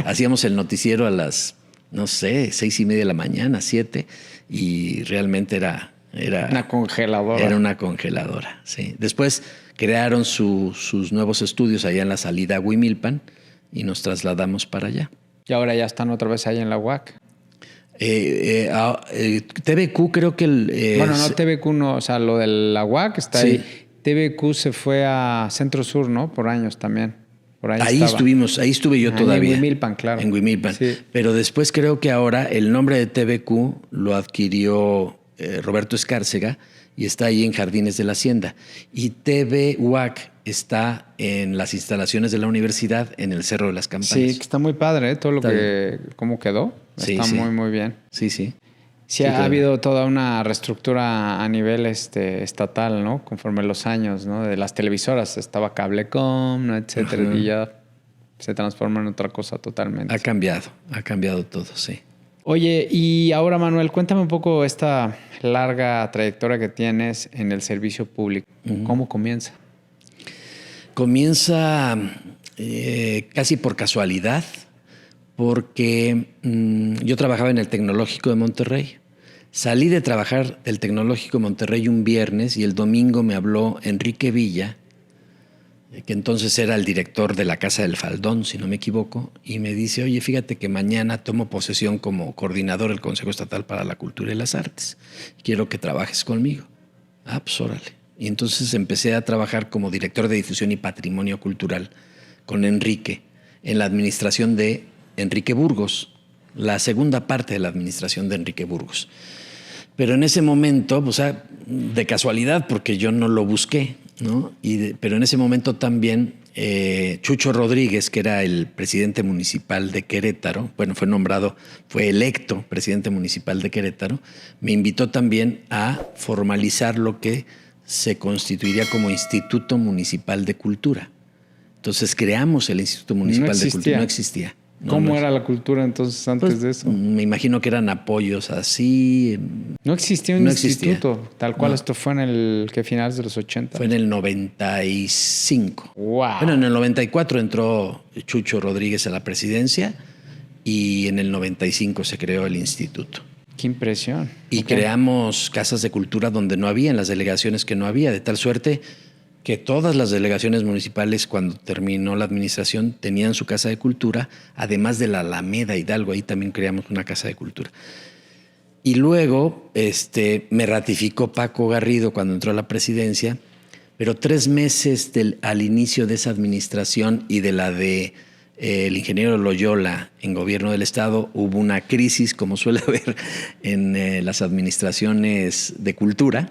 Hacíamos el noticiero a las, no sé, 6:30 de la mañana, 7, y realmente era una congeladora. Era una congeladora, sí. Después crearon sus nuevos estudios allá en la salida a Huimilpan y nos trasladamos para allá. Y ahora ya están otra vez ahí en la UAC. TVQ creo que... bueno, no, TVQ no, o sea, lo de la UAC está ahí. TVQ se fue a Centro Sur, ¿no? Por años también. Por ahí estuve yo todavía. En Huimilpan, claro. En Huimilpan. Sí. Pero después creo que ahora el nombre de TVQ lo adquirió Roberto Escárcega y está ahí en Jardines de la Hacienda. Y TV UAC está en las instalaciones de la universidad en el Cerro de las Campanas. Sí, que está muy padre, todo lo cómo quedó. Sí, está muy, muy bien. Sí. Sí, ha habido toda una reestructura a nivel estatal, ¿no? Conforme los años, ¿no? De las televisoras estaba Cablecom, ¿no? Etcétera, y ya se transforma en otra cosa totalmente. Ha cambiado todo, sí. Oye, y ahora, Manuel, cuéntame un poco esta larga trayectoria que tienes en el servicio público. ¿Cómo comienza? Comienza casi por casualidad, porque yo trabajaba en el Tecnológico de Monterrey. Salí de trabajar del Tecnológico de Monterrey un viernes y el domingo me habló Enrique Villa, que entonces era el director de la Casa del Faldón, si no me equivoco, y me dice, oye, fíjate que mañana tomo posesión como coordinador del Consejo Estatal para la Cultura y las Artes. Quiero que trabajes conmigo. Ah, pues órale. Y entonces empecé a trabajar como director de difusión y patrimonio cultural con Enrique, en la administración de Enrique Burgos, la segunda parte de la administración de Enrique Burgos. Pero en ese momento, o sea, de casualidad, porque yo no lo busqué, ¿no? Pero en ese momento también Chucho Rodríguez, que era el presidente municipal de Querétaro, bueno, fue electo presidente municipal de Querétaro, me invitó también a formalizar lo que se constituiría como Instituto Municipal de Cultura. Entonces creamos el Instituto Municipal de Cultura. No existía. ¿Cómo era la cultura entonces antes de eso? Me imagino que eran apoyos así. No existía un instituto, tal cual. Esto fue en el finales de los 80. Fue en el 95. Wow. Bueno, en el 94 entró Chucho Rodríguez a la presidencia y en el 95 se creó el instituto. ¡Qué impresión! Y creamos casas de cultura donde no había, en las delegaciones que no había, de tal suerte que todas las delegaciones municipales, cuando terminó la administración, tenían su casa de cultura, además de la Alameda Hidalgo, ahí también creamos una casa de cultura. Y luego me ratificó Paco Garrido cuando entró a la presidencia, pero 3 meses al inicio de esa administración y de la de el ingeniero Loyola en gobierno del estado, hubo una crisis, como suele haber en las administraciones de cultura,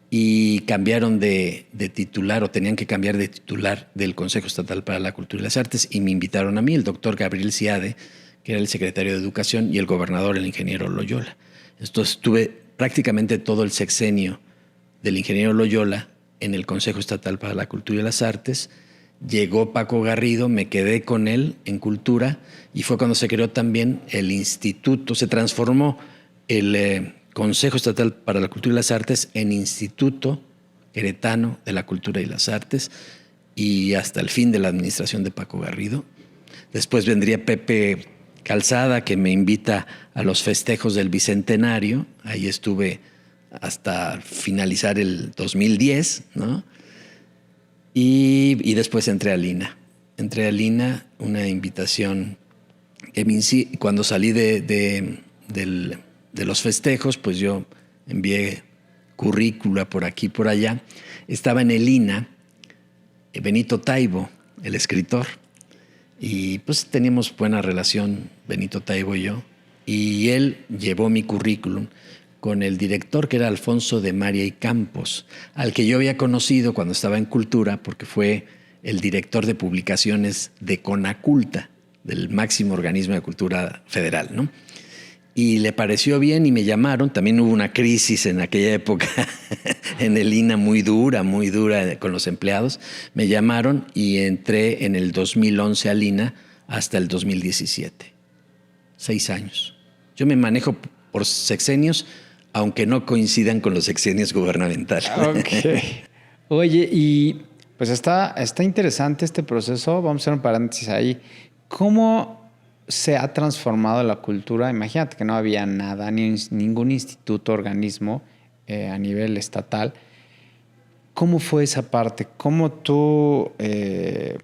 y cambiaron de titular, o tenían que cambiar de titular del Consejo Estatal para la Cultura y las Artes, y me invitaron a mí, el doctor Gabriel Ciade, que era el secretario de Educación, y el gobernador, el ingeniero Loyola. Entonces estuve prácticamente todo el sexenio del ingeniero Loyola en el Consejo Estatal para la Cultura y las Artes. Llegó Paco Garrido, me quedé con él en Cultura, y fue cuando se creó también el instituto, se transformó el Consejo Estatal para la Cultura y las Artes en Instituto Queretano de la Cultura y las Artes, y hasta el fin de la administración de Paco Garrido. Después vendría Pepe Calzada, que me invita a los festejos del Bicentenario. Ahí estuve hasta finalizar el 2010, ¿no? Y después entré a Lina. Entré a Lina, una invitación que cuando salí de los festejos, pues yo envié currícula por aquí y por allá. Estaba en el Lina Benito Taibo, el escritor, y pues teníamos buena relación, Benito Taibo y yo, y él llevó mi currículum con el director, que era Alfonso de María y Campos, al que yo había conocido cuando estaba en Cultura, porque fue el director de publicaciones de Conaculta, del máximo organismo de cultura federal, ¿no? Y le pareció bien y me llamaron. También hubo una crisis en aquella época en el INA muy dura con los empleados. Me llamaron y entré en el 2011 al INA hasta el 2017. 6 años. Yo me manejo por sexenios, aunque no coincidan con los sexenios gubernamentales. Ok. Oye, y pues está interesante este proceso. Vamos a hacer un paréntesis ahí. ¿Cómo se ha transformado la cultura? Imagínate que no había nada, ni ningún instituto, organismo a nivel estatal. ¿Cómo fue esa parte? ¿Cómo tú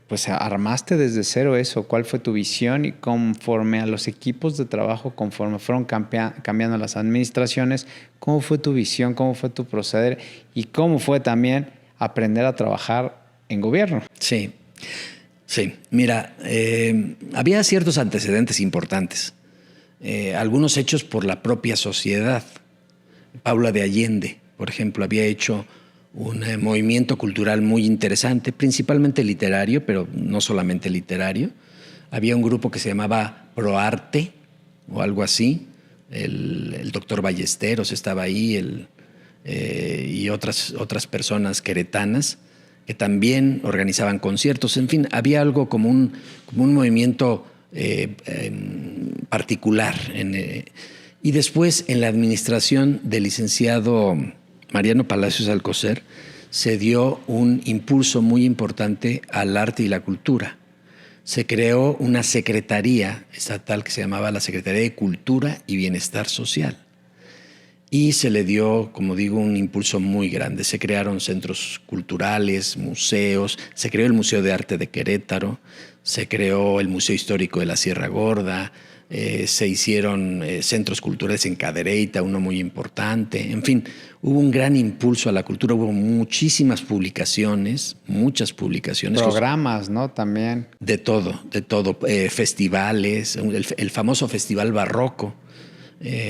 pues armaste desde cero eso? ¿Cuál fue tu visión? Y conforme a los equipos de trabajo, conforme fueron cambiando las administraciones, ¿cómo fue tu visión? ¿Cómo fue tu proceder? Y ¿cómo fue también aprender a trabajar en gobierno? Sí. Sí, mira, había ciertos antecedentes importantes, algunos hechos por la propia sociedad. Paula de Allende, por ejemplo, había hecho un movimiento cultural muy interesante, principalmente literario, pero no solamente literario. Había un grupo que se llamaba Proarte o algo así. El doctor Ballesteros estaba ahí y otras personas queretanas que también organizaban conciertos. En fin, había algo como un movimiento particular. Y después, en la administración del licenciado Mariano Palacios Alcocer, se dio un impulso muy importante al arte y la cultura. Se creó una secretaría estatal que se llamaba la Secretaría de Cultura y Bienestar Social. Y se le dio, como digo, un impulso muy grande. Se crearon centros culturales, museos, se creó el Museo de Arte de Querétaro, se creó el Museo Histórico de la Sierra Gorda, se hicieron centros culturales en Cadereyta, uno muy importante. En fin, hubo un gran impulso a la cultura, hubo muchísimas publicaciones, muchas publicaciones. Programas, ¿no? También. De todo, festivales, el famoso Festival Barroco.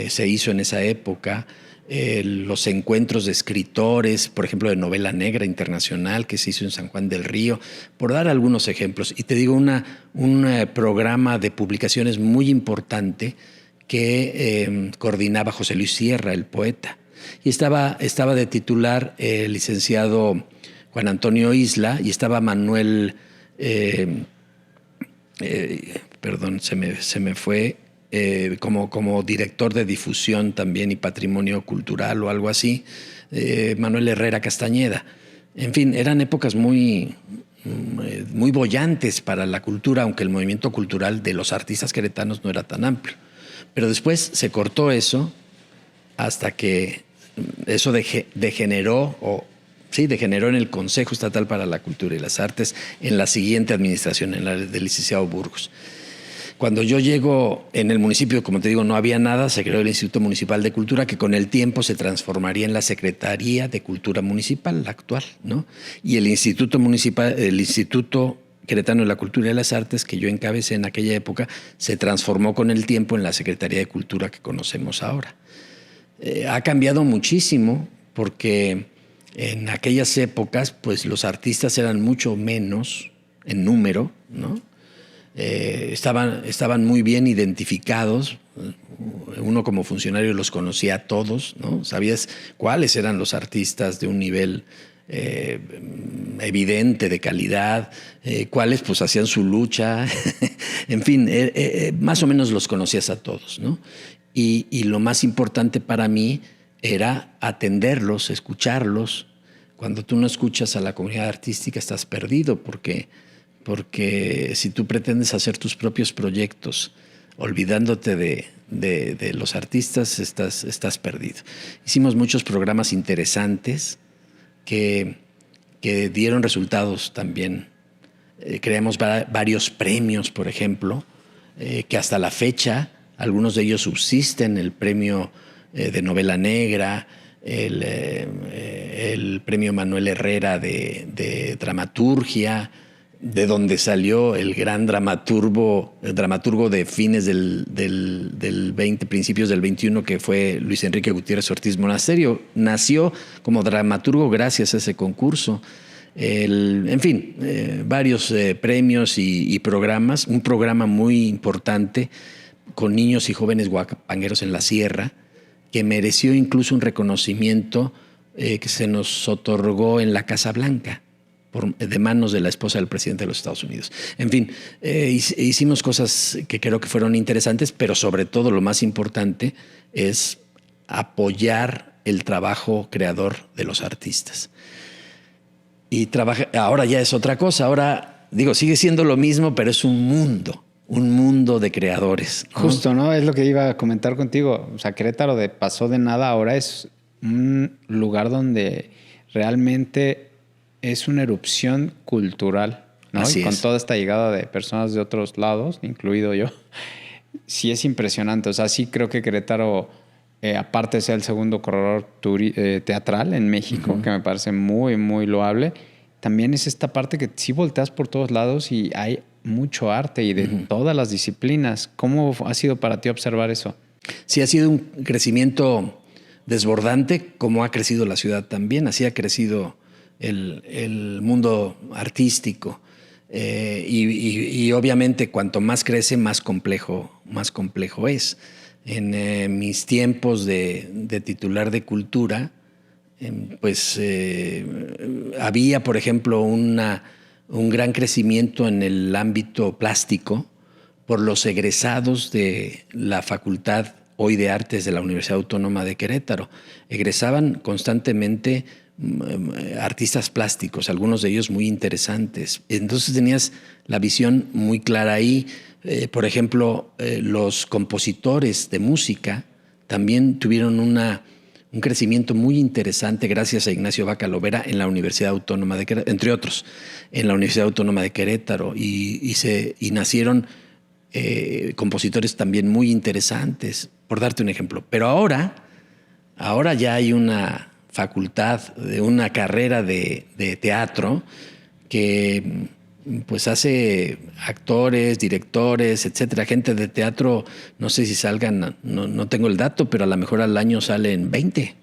Se hizo en esa época, los encuentros de escritores, por ejemplo, de novela negra internacional que se hizo en San Juan del Río, por dar algunos ejemplos. Y te digo, un programa de publicaciones muy importante que coordinaba José Luis Sierra, el poeta. Y estaba de titular el licenciado Juan Antonio Isla y estaba Manuel, perdón, se me fue, como director de difusión también y patrimonio cultural o algo así, Manuel Herrera Castañeda. En fin, eran épocas muy bollantes para la cultura, aunque el movimiento cultural de los artistas queretanos no era tan amplio. Pero después se cortó eso hasta que eso degeneró en el Consejo Estatal para la Cultura y las Artes en la siguiente administración, en la del licenciado Burgos. Cuando yo llego en el municipio, como te digo, no había nada, se creó el Instituto Municipal de Cultura, que con el tiempo se transformaría en la Secretaría de Cultura Municipal, la actual, ¿no? Y el Instituto Queretano de la Cultura y las Artes, que yo encabecé en aquella época, se transformó con el tiempo en la Secretaría de Cultura que conocemos ahora. Ha cambiado muchísimo porque en aquellas épocas, pues los artistas eran mucho menos en número, ¿no? Estaban muy bien identificados. Uno como funcionario los conocía a todos, ¿no? Sabías cuáles eran los artistas de un nivel evidente de calidad, cuáles pues hacían su lucha. En fin, más o menos los conocías a todos, ¿no? Y lo más importante para mí era atenderlos, escucharlos. cuando tú no escuchas a la comunidad artística estás perdido, porque si tú pretendes hacer tus propios proyectos olvidándote de los artistas, estás perdido. Hicimos muchos programas interesantes que dieron resultados también. Creamos varios premios, por ejemplo, que hasta la fecha algunos de ellos subsisten: el premio de novela negra, el premio Manuel Herrera de dramaturgia, de donde salió el gran dramaturgo de fines del 20, principios del 21, que fue Luis Enrique Gutiérrez Ortiz Monasterio. Nació como dramaturgo gracias a ese concurso. En fin, varios premios y programas. Un programa muy importante con niños y jóvenes huapangueros en la sierra, que mereció incluso un reconocimiento que se nos otorgó en la Casa Blanca, de manos de la esposa del presidente de los Estados Unidos. En fin, hicimos cosas que creo que fueron interesantes, pero sobre todo lo más importante es apoyar el trabajo creador de los artistas. Y ahora ya es otra cosa. Ahora, sigue siendo lo mismo, pero es un mundo de creadores, ¿no? Justo, ¿no? Es lo que iba a comentar contigo. O sea, Querétaro pasó de nada, ahora es un lugar donde realmente es una erupción cultural, ¿no? Así y con es. toda esta llegada de personas de otros lados, incluido yo, sí es impresionante. O sea, sí creo que Querétaro, aparte de ser el segundo corredor teatral en México, que me parece muy, muy loable, también es esta parte que sí volteas por todos lados y hay mucho arte y de todas las disciplinas. ¿Cómo ha sido para ti observar eso? Sí, ha sido un crecimiento desbordante, como ha crecido la ciudad también. Así ha crecido el mundo artístico. Y obviamente cuanto más crece, más complejo es. En mis tiempos de titular de cultura, había, por ejemplo, un gran crecimiento en el ámbito plástico por los egresados de la Facultad hoy de Artes de la Universidad Autónoma de Querétaro. Egresaban constantemente artistas plásticos, algunos de ellos muy interesantes. Entonces tenías la visión muy clara ahí. Por ejemplo, los compositores de música también tuvieron un crecimiento muy interesante gracias a Ignacio Vaca Lovera en la Universidad Autónoma de Querétaro, entre otros, en la Universidad Autónoma de Querétaro, y nacieron compositores también muy interesantes, por darte un ejemplo. Pero ahora ya hay una facultad, una carrera de teatro que pues hace actores, directores, etcétera, gente de teatro. No sé si salgan, no tengo el dato, pero a lo mejor al año salen 20.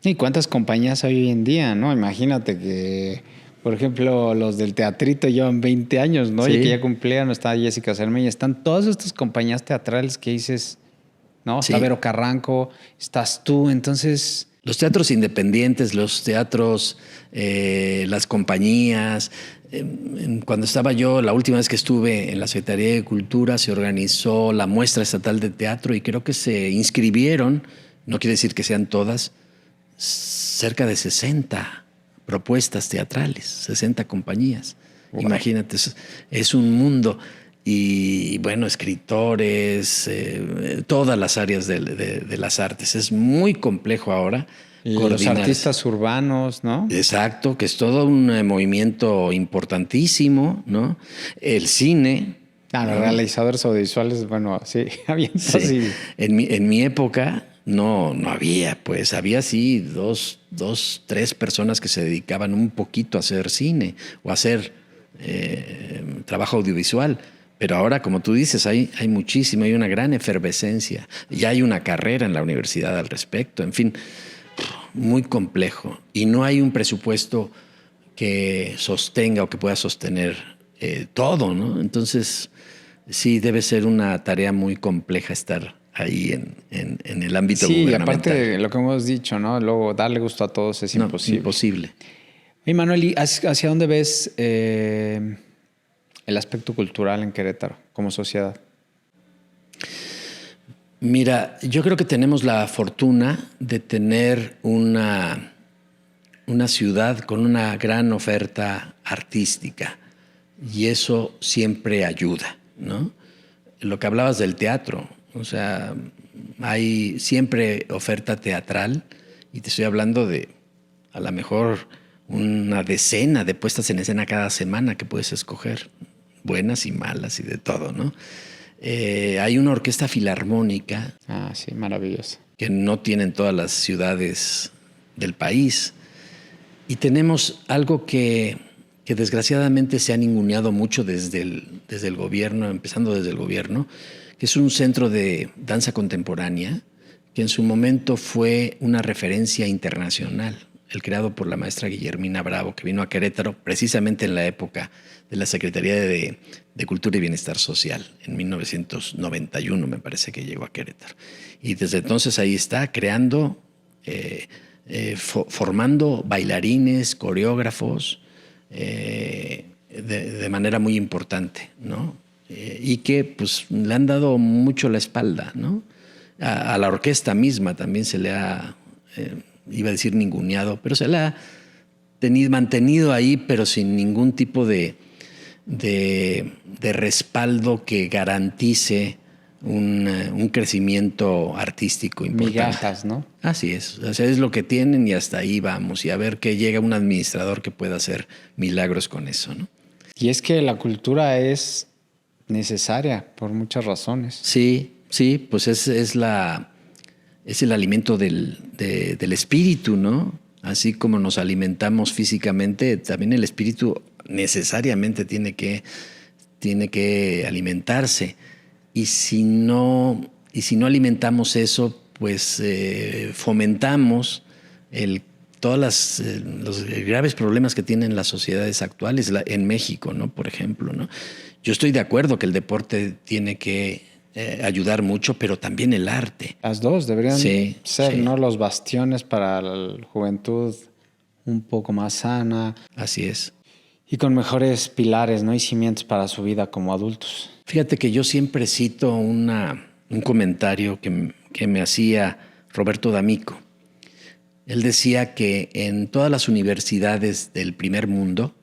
¿Y cuántas compañías hay hoy en día, no? Imagínate que, por ejemplo, los del teatrito llevan 20 años, ¿no? Sí. Y que ya cumplían, está Jessica Cermeña, están todas estas compañías teatrales que dices, ¿no? Sí. Está Vero Carranco, estás tú, entonces... Los teatros independientes, los teatros, las compañías. Cuando estaba yo, la última vez que estuve en la Secretaría de Cultura, se organizó la Muestra Estatal de Teatro y creo que se inscribieron, no quiere decir que sean todas, cerca de 60 propuestas teatrales, 60 compañías. Wow. Imagínate, es un mundo. Y bueno, escritores, todas las áreas de las artes. Es muy complejo ahora. Y los artistas urbanos, ¿no? Exacto, que es todo un movimiento importantísimo, ¿no? El cine. Los realizadores audiovisuales, bueno, sí, había sí. En mi época no había, pues había sí dos, tres personas que se dedicaban un poquito a hacer cine o a hacer trabajo audiovisual. Pero ahora, como tú dices, hay muchísimo, hay una gran efervescencia. Ya hay una carrera en la universidad al respecto. En fin, muy complejo. Y no hay un presupuesto que sostenga o que pueda sostener todo, ¿no? Entonces, sí, debe ser una tarea muy compleja estar ahí en el ámbito gubernamental. Sí, aparte de lo que hemos dicho, ¿no? Luego, darle gusto a todos es imposible. Imposible. Y Manuel, ¿y hacia dónde ves el aspecto cultural en Querétaro como sociedad? Mira, yo creo que tenemos la fortuna de tener una una ciudad con una gran oferta artística y eso siempre ayuda, ¿no? Lo que hablabas del teatro, o sea, hay siempre oferta teatral y te estoy hablando de a lo mejor una decena de puestas en escena cada semana que puedes escoger, buenas y malas y de todo, ¿no? Hay una orquesta filarmónica. Ah, sí, maravilloso. Que no tienen todas las ciudades del país. Y tenemos algo que desgraciadamente se ha ninguneado mucho desde el gobierno, empezando desde el gobierno, que es un centro de danza contemporánea que en su momento fue una referencia internacional, el creado por la maestra Guillermina Bravo, que vino a Querétaro precisamente en la época de la Secretaría de Cultura y Bienestar Social, en 1991 me parece que llegó a Querétaro. Y desde entonces ahí está creando, formando bailarines, coreógrafos, de manera muy importante, ¿no? Y que pues le han dado mucho la espalda, ¿no? A la orquesta misma también se le ha, iba a decir ninguneado, pero se le ha mantenido ahí, pero sin ningún tipo de respaldo que garantice un crecimiento artístico importante. Migajas, ¿no? Así es. O sea, es lo que tienen y hasta ahí vamos. Y a ver que llega un administrador que pueda hacer milagros con eso, ¿no? Y es que la cultura es necesaria por muchas razones. Sí, sí, pues es el alimento del espíritu, ¿no? Así como nos alimentamos físicamente, también el espíritu necesariamente tiene que alimentarse. Y si no alimentamos eso, pues fomentamos todos los graves problemas que tienen las sociedades actuales en México, ¿no? Por ejemplo, ¿no? Yo estoy de acuerdo que el deporte tiene que ayudar mucho, pero también el arte. Las dos deberían ser, sí. ¿no? Los bastiones para la juventud un poco más sana. Así es. Y con mejores pilares, ¿no? Y cimientos para su vida como adultos. Fíjate que yo siempre cito un comentario que me hacía Roberto D'Amico. Él decía que en todas las universidades del primer mundo,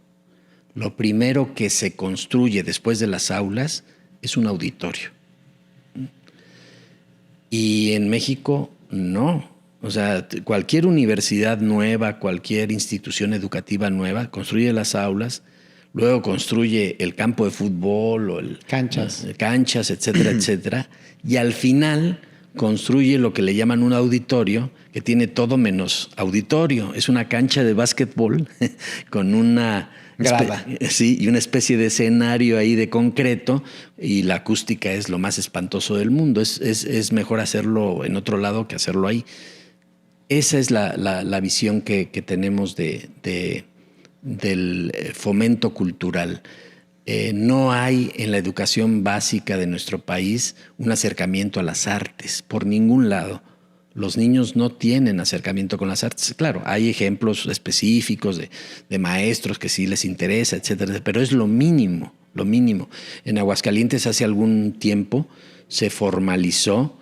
lo primero que se construye después de las aulas es un auditorio. Y en México no. O sea, cualquier universidad nueva, cualquier institución educativa nueva construye las aulas, luego construye el campo de fútbol o canchas, etcétera, etcétera, y al final construye lo que le llaman un auditorio, que tiene todo menos auditorio. Es una cancha de básquetbol con una grada. Sí, y una especie de escenario ahí de concreto, y la acústica es lo más espantoso del mundo. Es mejor hacerlo en otro lado que hacerlo ahí. Esa es la visión que tenemos del fomento cultural. No hay en la educación básica de nuestro país un acercamiento a las artes, por ningún lado. Los niños no tienen acercamiento con las artes. Claro, hay ejemplos específicos de maestros que sí les interesa, etcétera, pero es lo mínimo, lo mínimo. En Aguascalientes hace algún tiempo se formalizó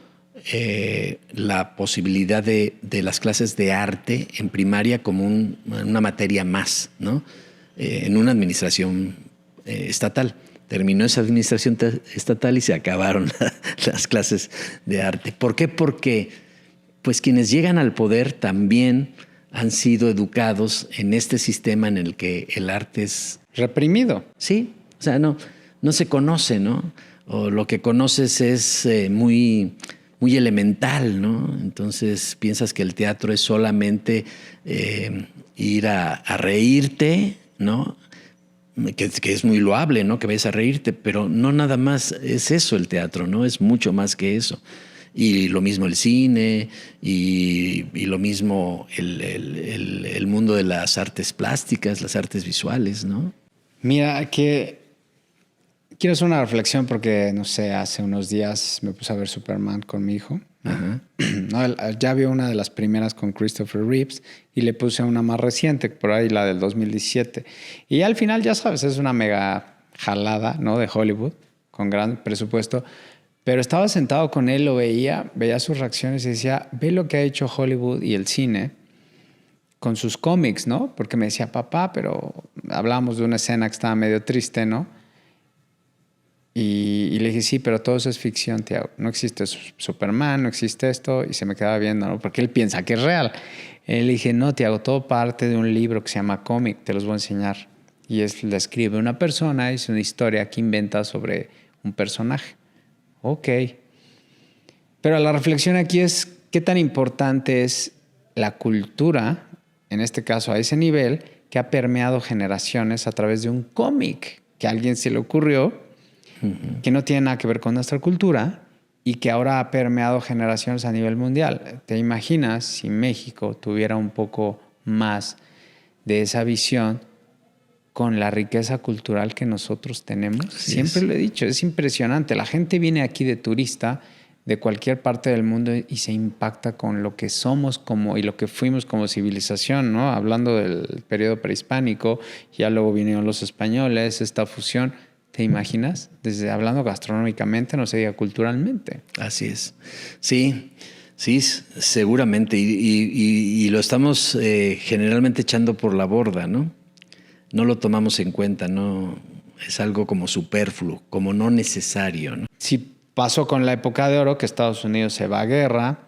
la posibilidad de las clases de arte en primaria como una materia más, ¿no? En una administración estatal. Terminó esa administración estatal y se acabaron las clases de arte. ¿Por qué? Porque pues quienes llegan al poder también han sido educados en este sistema en el que el arte es reprimido. Sí, o sea, no se conoce, ¿no? O lo que conoces es muy elemental, ¿no? Entonces piensas que el teatro es solamente ir a reírte, ¿no? Que es muy loable, ¿no? Que vayas a reírte, pero no nada más es eso el teatro, ¿no? Es mucho más que eso. Y lo mismo el cine y lo mismo el mundo de las artes plásticas, las artes visuales, ¿no? Mira, que quiero hacer una reflexión porque, no sé, hace unos días me puse a ver Superman con mi hijo. Ajá. No, ya vio una de las primeras con Christopher Reeves y le puse una más reciente, por ahí la del 2017. Y al final, ya sabes, es una mega jalada, ¿no? De Hollywood, con gran presupuesto. Pero estaba sentado con él, lo veía sus reacciones y decía, ve lo que ha hecho Hollywood y el cine con sus cómics, ¿no? Porque me decía, papá, pero hablábamos de una escena que estaba medio triste, ¿no? Y le dije, sí, pero todo eso es ficción, Tiago. No existe Superman, no existe esto. Y se me quedaba viendo, ¿no? Porque él piensa que es real. Y le dije, no, Tiago, todo parte de un libro que se llama cómic. Te los voy a enseñar. Y la escribe una persona, es una historia que inventa sobre un personaje. Ok. Pero la reflexión aquí es qué tan importante es la cultura, en este caso a ese nivel, que ha permeado generaciones a través de un cómic que a alguien se le ocurrió, que no tiene nada que ver con nuestra cultura y que ahora ha permeado generaciones a nivel mundial. ¿Te imaginas si México tuviera un poco más de esa visión con la riqueza cultural que nosotros tenemos? Así Siempre es. lo he dicho, es impresionante. La gente viene aquí de turista de cualquier parte del mundo y se impacta con lo que somos como y lo que fuimos como civilización, ¿no? Hablando del periodo prehispánico, ya luego vinieron los españoles, esta fusión. ¿Te imaginas? Desde hablando gastronómicamente, no se diga culturalmente. Así es. Sí, sí, seguramente. Y lo estamos generalmente echando por la borda, ¿no? No lo tomamos en cuenta, no es algo como superfluo, como no necesario, ¿no? Si pasó con la época de oro, que Estados Unidos se va a guerra,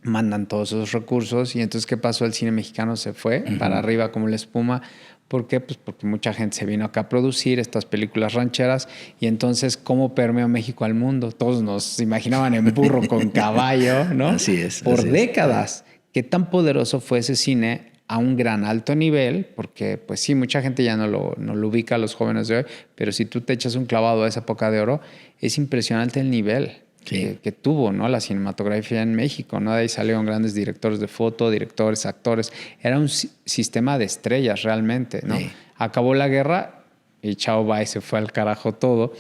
mandan todos esos recursos y entonces ¿qué pasó? El cine mexicano se fue para arriba como la espuma. ¿Por qué? Pues porque mucha gente se vino acá a producir estas películas rancheras y entonces ¿cómo permeó México al mundo? Todos nos imaginaban en burro con caballo, ¿no? Así es. Por así décadas. ¿Qué tan poderoso fue ese cine a un gran alto nivel? Porque pues sí, mucha gente ya no lo ubica a los jóvenes de hoy, pero si tú te echas un clavado a esa época de oro, es impresionante el nivel. Sí. Que tuvo, ¿no? La cinematografía en México, ¿no? De ahí salieron grandes directores de foto, directores, actores. Era un sistema de estrellas realmente, ¿no? Sí. Acabó la guerra y chao, bye, se fue al carajo todo.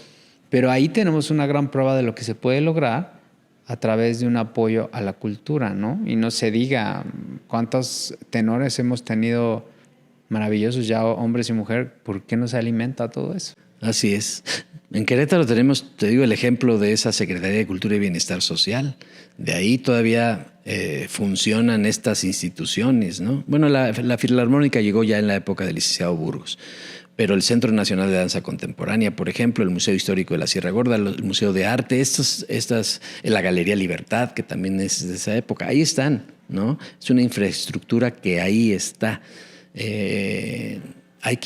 Pero ahí tenemos una gran prueba de lo que se puede lograr a través de un apoyo a la cultura, ¿no? Y no se diga cuántos tenores hemos tenido maravillosos ya, hombres y mujeres. ¿Por qué no se alimenta todo eso? Así es. En Querétaro tenemos, te digo, el ejemplo de esa Secretaría de Cultura y Bienestar Social. De ahí todavía funcionan estas instituciones, ¿no? Bueno, la Filarmónica llegó ya en la época del licenciado Burgos, pero el Centro Nacional de Danza Contemporánea, por ejemplo, el Museo Histórico de la Sierra Gorda, el Museo de Arte, la Galería Libertad, que también es de esa época, ahí están, ¿no? Es una infraestructura que ahí está. Hay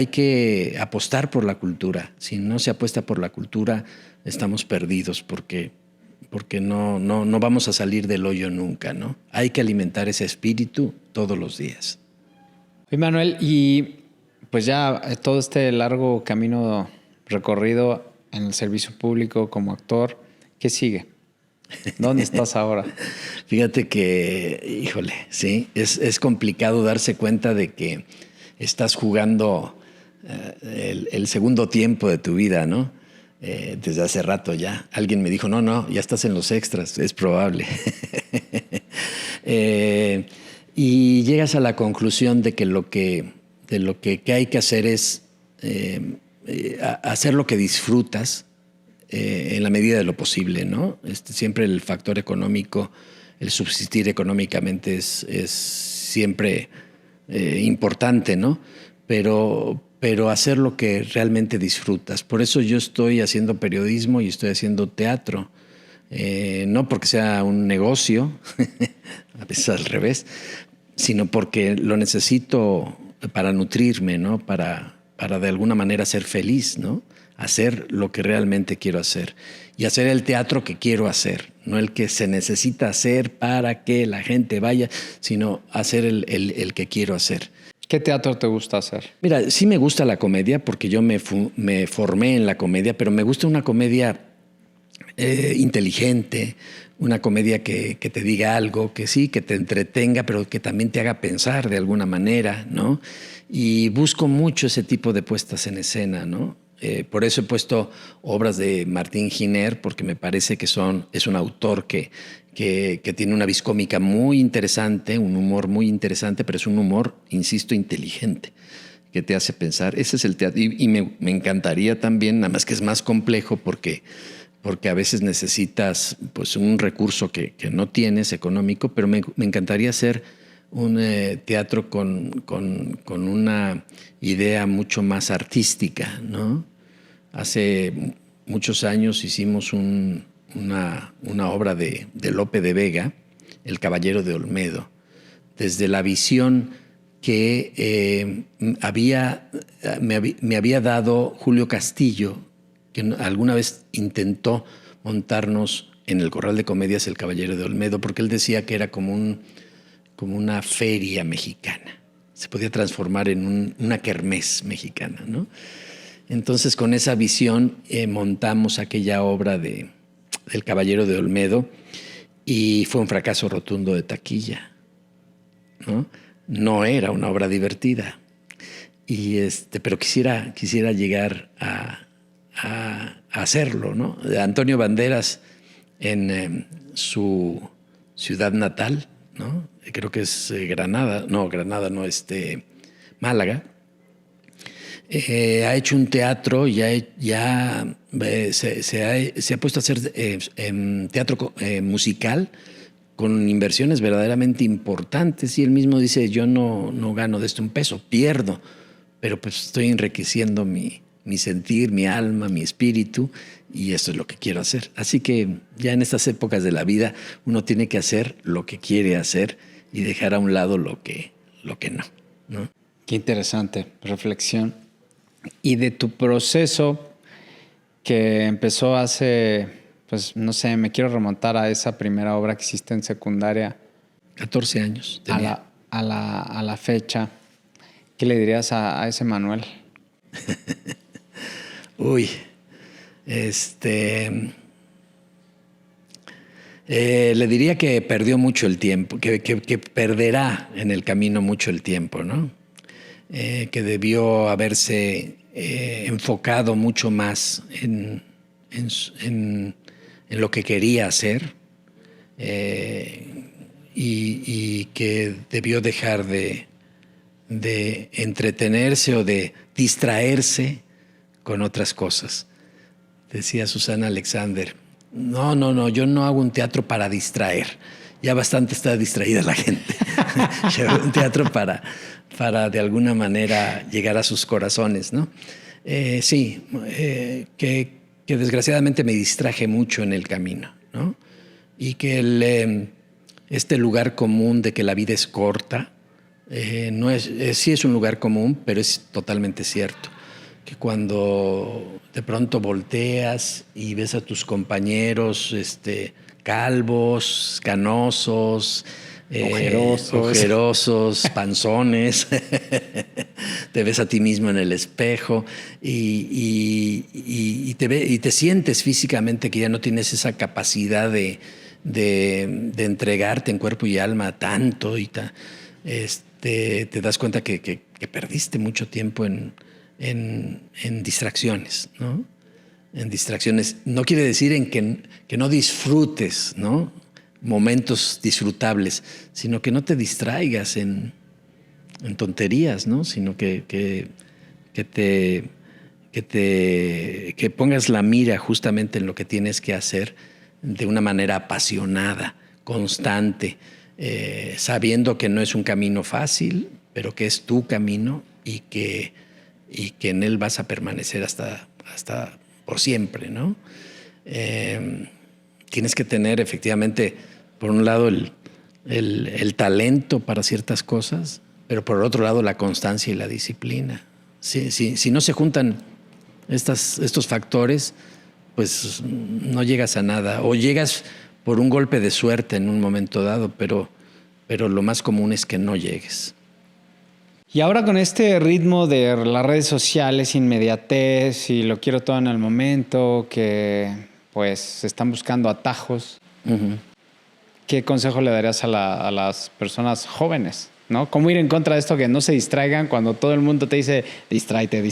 que apostar por la cultura. Si no se apuesta por la cultura, estamos perdidos porque no vamos a salir del hoyo nunca, ¿no? Hay que alimentar ese espíritu todos los días. Oye, Manuel, y pues ya todo este largo camino recorrido en el servicio público como actor, ¿qué sigue? ¿Dónde estás ahora? Fíjate que, híjole, sí, es complicado darse cuenta de que estás jugando el segundo tiempo de tu vida, ¿no? Desde hace rato ya. Alguien me dijo, no, ya estás en los extras, es probable. Y llegas a la conclusión de que lo que hay que hacer es hacer lo que disfrutas en la medida de lo posible, ¿no? Siempre el factor económico, el subsistir económicamente es siempre importante, ¿no? Pero hacer lo que realmente disfrutas. Por eso yo estoy haciendo periodismo y estoy haciendo teatro. No porque sea un negocio, a veces al revés, sino porque lo necesito para nutrirme, ¿no? Para de alguna manera ser feliz, ¿no? Hacer lo que realmente quiero hacer y hacer el teatro que quiero hacer, no el que se necesita hacer para que la gente vaya, sino hacer el que quiero hacer. ¿Qué teatro te gusta hacer? Mira, sí me gusta la comedia porque yo me formé en la comedia, pero me gusta una comedia inteligente, una comedia que te diga algo, que sí, que te entretenga, pero que también te haga pensar de alguna manera, ¿no? Y busco mucho ese tipo de puestas en escena, ¿no? Por eso he puesto obras de Martín Giner, porque me parece que es un autor que tiene una vis cómica muy interesante, un humor muy interesante, pero es un humor, insisto, inteligente, que te hace pensar. Ese es el teatro. Y me encantaría también, nada más que es más complejo porque a veces necesitas pues, un recurso que no tienes económico, pero me encantaría hacer teatro con una idea mucho más artística, ¿no? Hace muchos años hicimos una obra de Lope de Vega, El Caballero de Olmedo, desde la visión que me había dado Julio Castillo, que alguna vez intentó montarnos en el Corral de Comedias El Caballero de Olmedo, porque él decía que era como una feria mexicana. Se podía transformar en una kermés mexicana, ¿no? Entonces, con esa visión montamos aquella obra del Caballero de Olmedo y fue un fracaso rotundo de taquilla, ¿no? No era una obra divertida, pero quisiera llegar a hacerlo, ¿no? Antonio Banderas, en su ciudad natal, ¿no? Creo que es Málaga. Ha hecho un teatro, se ha puesto a hacer teatro musical con inversiones verdaderamente importantes, y él mismo dice: yo no gano de esto un peso, pierdo, pero pues estoy enriqueciendo mi sentir, mi alma, mi espíritu, y eso es lo que quiero hacer. Así que ya en estas épocas de la vida uno tiene que hacer lo que quiere hacer y dejar a un lado lo que no. Qué interesante reflexión. Y de tu proceso que empezó hace, pues no sé, me quiero remontar a esa primera obra que hiciste en secundaria. 14 años tenía. A la fecha, ¿qué le dirías a ese Manuel? Uy, le diría que perdió mucho el tiempo, que perderá en el camino mucho el tiempo, ¿no? Que debió haberse enfocado mucho más en lo que quería hacer, y que debió dejar de entretenerse o de distraerse con otras cosas. Decía Susana Alexander: no, yo no hago un teatro para distraer. Ya bastante está distraída la gente. Yo hago un teatro para de alguna manera llegar a sus corazones, ¿no? Sí, que desgraciadamente me distraje mucho en el camino, ¿no? Y que este lugar común de que la vida es corta, sí es un lugar común, pero es totalmente cierto. Que cuando de pronto volteas y ves a tus compañeros calvos, canosos, ojerosos, panzones, te ves a ti mismo en el espejo y te sientes físicamente que ya no tienes esa capacidad de entregarte en cuerpo y alma tanto, te das cuenta que perdiste mucho tiempo en distracciones, ¿no? En distracciones. No quiere decir que no disfrutes, ¿no?, momentos disfrutables, sino que no te distraigas en tonterías, ¿no? Sino que pongas la mira justamente en lo que tienes que hacer de una manera apasionada, constante, sabiendo que no es un camino fácil, pero que es tu camino y que en él vas a permanecer hasta por siempre, ¿no? Tienes que tener efectivamente, por un lado, el talento para ciertas cosas, pero por otro lado la constancia y la disciplina. Si no se juntan estos factores, pues no llegas a nada, o llegas por un golpe de suerte en un momento dado, pero lo más común es que no llegues. Y ahora con este ritmo de las redes sociales, inmediatez y lo quiero todo en el momento, que pues se están buscando atajos, ¿qué consejo le darías a las personas jóvenes, ¿no? ¿Cómo ir en contra de esto, que no se distraigan cuando todo el mundo te dice distráete?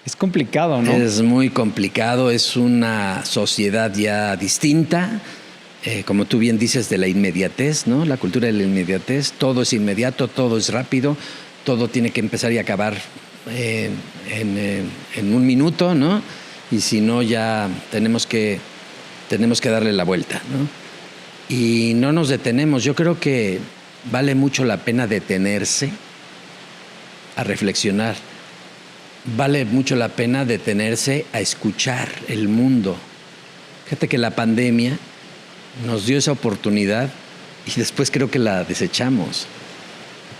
Es complicado, ¿no? Es muy complicado, es una sociedad ya distinta. Como tú bien dices, de la inmediatez, ¿no? La cultura de la inmediatez, todo es inmediato, todo es rápido, todo tiene que empezar y acabar en un minuto, ¿no? Y si no, ya tenemos que darle la vuelta, ¿no? Y no nos detenemos. Yo creo que vale mucho la pena detenerse a reflexionar. Vale mucho la pena detenerse a escuchar el mundo. Fíjate que la pandemia nos dio esa oportunidad y después creo que la desechamos,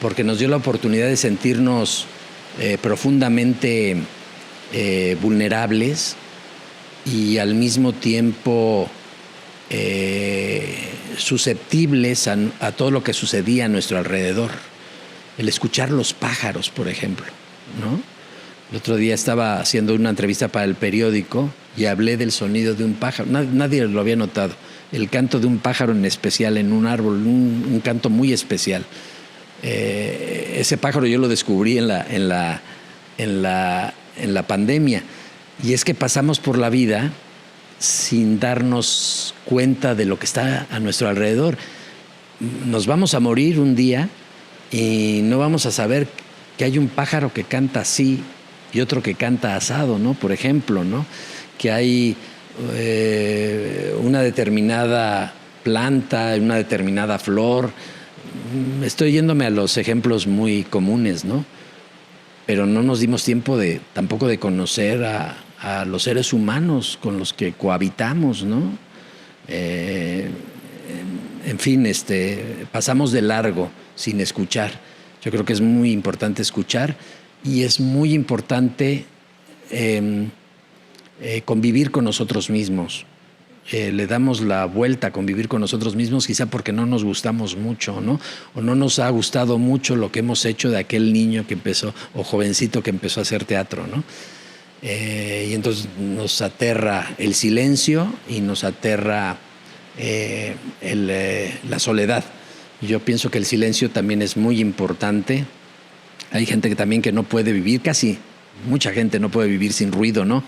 porque nos dio la oportunidad de sentirnos profundamente vulnerables y al mismo tiempo susceptibles a todo lo que sucedía a nuestro alrededor. El escuchar los pájaros, por ejemplo, ¿no? El otro día estaba haciendo una entrevista para el periódico y hablé del sonido de un pájaro. Nadie lo había notado. El canto de un pájaro en especial en un árbol, un canto muy especial. Ese pájaro yo lo descubrí en la pandemia. Y es que pasamos por la vida sin darnos cuenta de lo que está a nuestro alrededor. Nos vamos a morir un día y no vamos a saber que hay un pájaro que canta así y otro que canta asado, ¿no? Por ejemplo, ¿no? Que hay una determinada planta, una determinada flor. Estoy yéndome a los ejemplos muy comunes, ¿no? Pero no nos dimos tiempo tampoco de conocer a los seres humanos con los que cohabitamos, ¿no? En fin, pasamos de largo sin escuchar. Yo creo que es muy importante escuchar y es muy importante convivir con nosotros mismos. Le damos la vuelta a convivir con nosotros mismos, quizá porque no nos gustamos mucho, ¿no? O no nos ha gustado mucho lo que hemos hecho de aquel niño que empezó, o jovencito que empezó a hacer teatro, ¿no? Y entonces nos aterra el silencio y nos aterra la soledad. Yo pienso que el silencio también es muy importante. Hay gente que no puede vivir, mucha gente no puede vivir sin ruido, ¿no?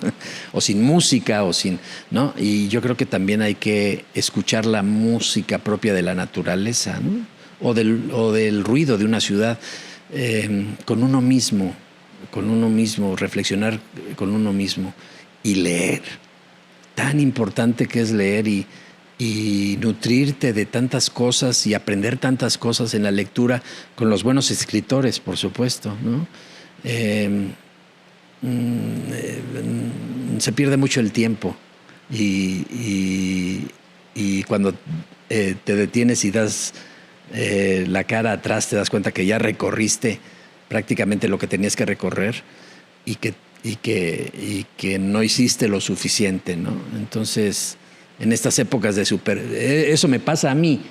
O sin música, ¿no? Y yo creo que también hay que escuchar la música propia de la naturaleza, ¿no? O del ruido de una ciudad, con uno mismo, reflexionar con uno mismo y leer. Tan importante que es leer y nutrirte de tantas cosas y aprender tantas cosas en la lectura con los buenos escritores, por supuesto, ¿no? Se pierde mucho el tiempo y cuando te detienes y das la cara atrás, te das cuenta que ya recorriste prácticamente lo que tenías que recorrer y que no hiciste lo suficiente, ¿no? Entonces, en estas épocas eso me pasa a mí,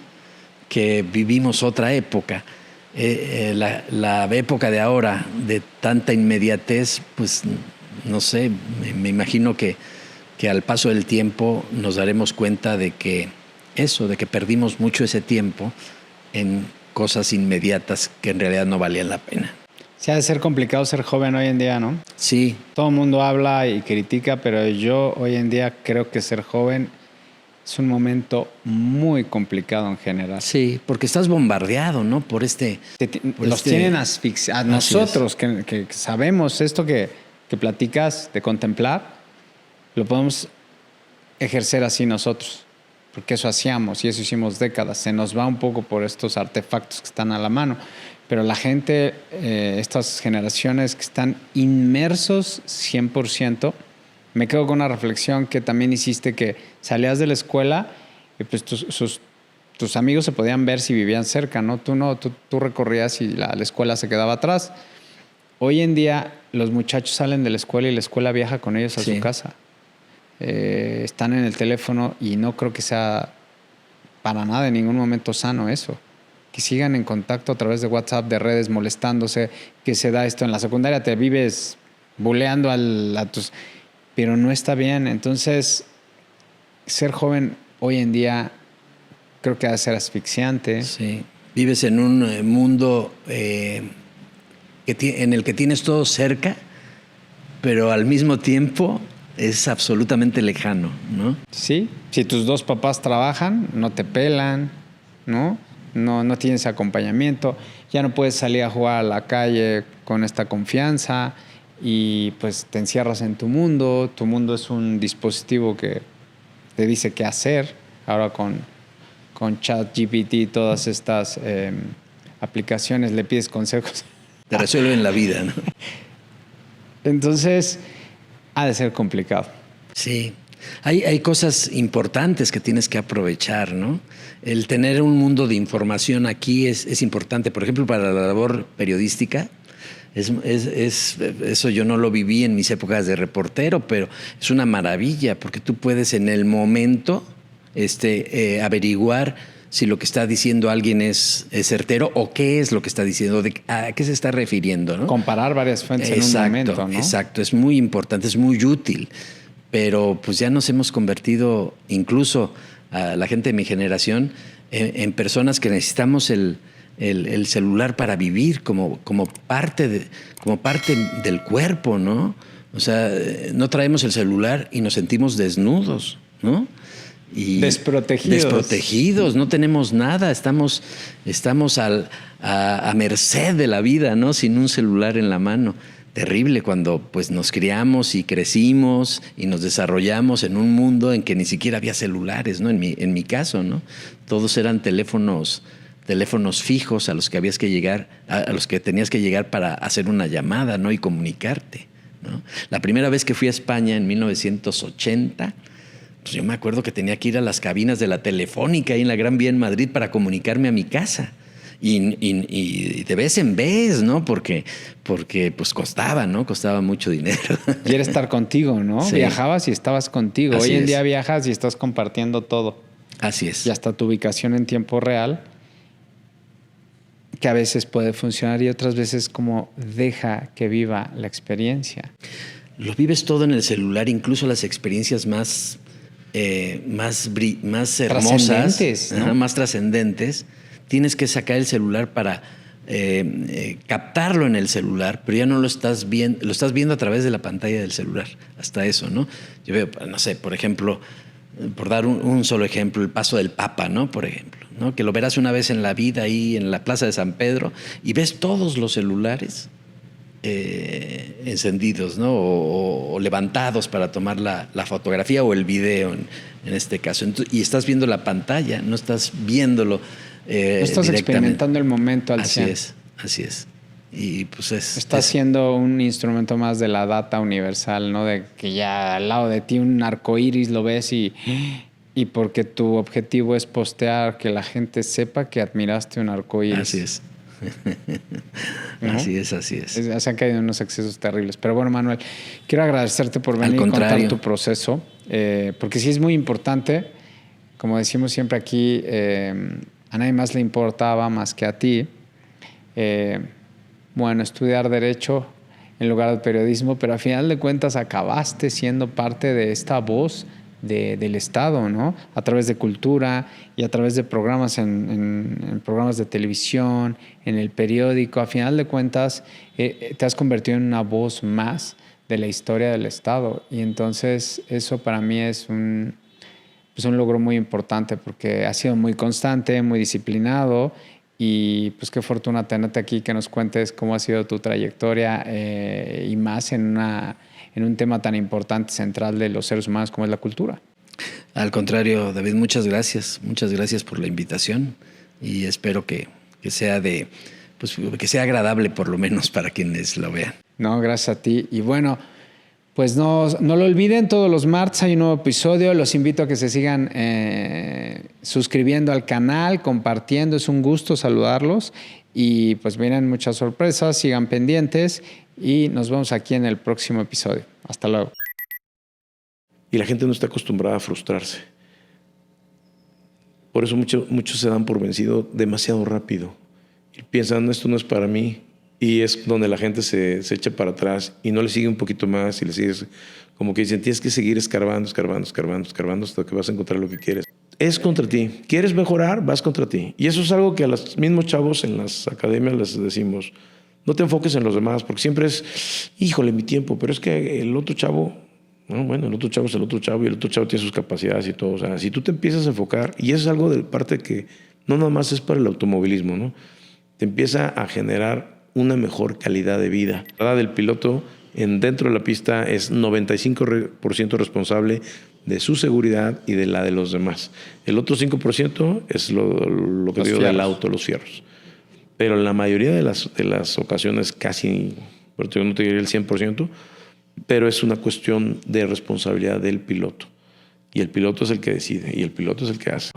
que vivimos otra época. La época de ahora, de tanta inmediatez, pues no sé, me imagino que al paso del tiempo nos daremos cuenta de que perdimos mucho ese tiempo en cosas inmediatas que en realidad no valían la pena. Sí, ha de ser complicado ser joven hoy en día, ¿no? Sí. Todo el mundo habla y critica, pero yo hoy en día creo que ser joven es un momento muy complicado en general. Sí, porque estás bombardeado, ¿no? Los tienen asfixiados. Nosotros que sabemos esto que platicas de contemplar, lo podemos ejercer así nosotros, porque eso hacíamos y eso hicimos décadas. Se nos va un poco por estos artefactos que están a la mano. Pero la gente, estas generaciones que están inmersos 100%, me quedo con una reflexión que también hiciste, que salías de la escuela y pues tus amigos se podían ver si vivían cerca, ¿no? Tú recorrías y la escuela se quedaba atrás. Hoy en día los muchachos salen de la escuela y la escuela viaja con ellos a su casa. Están en el teléfono y no creo que sea para nada en ningún momento sano eso. Que sigan en contacto a través de WhatsApp, de redes, molestándose, que se da esto. En la secundaria te vives buleando pero no está bien. Entonces, ser joven hoy en día creo que ha de ser asfixiante. Sí. Vives en un mundo en el que tienes todo cerca, pero al mismo tiempo es absolutamente lejano, ¿no? Sí. Si tus dos papás trabajan, no te pelan, ¿no? No tienes acompañamiento, ya no puedes salir a jugar a la calle con esta confianza y pues te encierras en tu mundo es un dispositivo que te dice qué hacer, ahora con ChatGPT, todas estas aplicaciones, le pides consejos. Te resuelven la vida, ¿no? Entonces, ha de ser complicado. Sí. Hay cosas importantes que tienes que aprovechar, ¿no? El tener un mundo de información aquí es importante. Por ejemplo, para la labor periodística, eso yo no lo viví en mis épocas de reportero, pero es una maravilla porque tú puedes en el momento averiguar si lo que está diciendo alguien es certero o qué es lo que está diciendo, a qué se está refiriendo, ¿no? Comparar varias fuentes en un momento, ¿no? Exacto, es muy importante, es muy útil. Pero pues ya nos hemos convertido, incluso a la gente de mi generación, en personas que necesitamos el celular para vivir como parte del cuerpo, ¿no? O sea, no traemos el celular y nos sentimos desnudos, ¿no? Y desprotegidos, no tenemos nada, estamos a merced de la vida, ¿no? Sin un celular en la mano. Terrible cuando pues nos criamos y crecimos y nos desarrollamos en un mundo en que ni siquiera había celulares, ¿no? En mi caso, ¿no? Todos eran teléfonos fijos a los que habías que llegar, a los que tenías que llegar para hacer una llamada, ¿no? Y comunicarte, ¿no? La primera vez que fui a España en 1980, pues yo me acuerdo que tenía que ir a las cabinas de la Telefónica ahí en la Gran Vía en Madrid para comunicarme a mi casa. Y de vez en vez, ¿no? Porque pues costaba, ¿no? Costaba mucho dinero. Quiere estar contigo, ¿no? Sí. Viajabas y estabas contigo. Hoy en día viajas y estás compartiendo todo. Así es. Y hasta tu ubicación en tiempo real, que a veces puede funcionar y otras veces como deja que viva la experiencia. Lo vives todo en el celular, incluso las experiencias más hermosas, ¿no? Más trascendentes. Tienes que sacar el celular para captarlo en el celular, pero ya no lo estás viendo, lo estás viendo a través de la pantalla del celular. Hasta eso, ¿no? Yo veo, no sé, por ejemplo, por dar un solo ejemplo, el paso del Papa, ¿no? Por ejemplo, ¿no? Que lo verás una vez en la vida ahí en la Plaza de San Pedro y ves todos los celulares encendidos, ¿no? O levantados para tomar la fotografía o el video en este caso. Y estás viendo la pantalla, no estás viéndolo. No estás experimentando el momento al 100. Así es. Y pues está siendo un instrumento más de la data universal, ¿no? De que ya al lado de ti un arcoíris lo ves y porque tu objetivo es postear, que la gente sepa que admiraste un arcoíris. Así es. ¿No? Así es. Se han caído en unos excesos terribles. Pero bueno, Manuel, quiero agradecerte por venir y contar tu proceso, porque sí es muy importante, como decimos siempre aquí, a nadie más le importaba más que a ti. Estudiar Derecho en lugar de periodismo, pero a final de cuentas acabaste siendo parte de esta voz del Estado, ¿no? A través de cultura y a través de programas en programas de televisión, en el periódico. A final de cuentas te has convertido en una voz más de la historia del Estado. Y entonces eso para mí es un logro muy importante porque has sido muy constante, muy disciplinado y pues qué fortuna tenerte aquí, que nos cuentes cómo ha sido tu trayectoria y más en un tema tan importante, central de los seres humanos como es la cultura. Al contrario, David, muchas gracias por la invitación y espero que sea que sea agradable por lo menos para quienes lo vean. No, gracias a ti. Y bueno, pues no lo olviden, todos los martes hay un nuevo episodio. Los invito a que se sigan suscribiendo al canal, compartiendo. Es un gusto saludarlos. Y pues vienen muchas sorpresas, sigan pendientes y nos vemos aquí en el próximo episodio. Hasta luego. Y la gente no está acostumbrada a frustrarse. Por eso muchos se dan por vencido demasiado rápido. Y piensan, esto no es para mí. Y es donde la gente se echa para atrás y no le sigue un poquito más y le sigues, como que dicen, tienes que seguir escarbando hasta que vas a encontrar lo que quieres. Es contra ti. ¿Quieres mejorar? Vas contra ti. Y eso es algo que a los mismos chavos en las academias les decimos. No te enfoques en los demás, porque siempre es, híjole, mi tiempo, pero es que el otro chavo, el otro chavo es el otro chavo y el otro chavo tiene sus capacidades y todo. O sea, si tú te empiezas a enfocar, y eso es algo de parte que no nada más es para el automovilismo, ¿no? Te empieza a generar una mejor calidad de vida. La edad del piloto dentro de la pista es 95% responsable de su seguridad y de la de los demás. El otro 5% es lo que digo del auto, los fierros. Pero en la mayoría de las ocasiones, casi, pero yo no te diría el 100%, pero es una cuestión de responsabilidad del piloto. Y el piloto es el que decide, y el piloto es el que hace.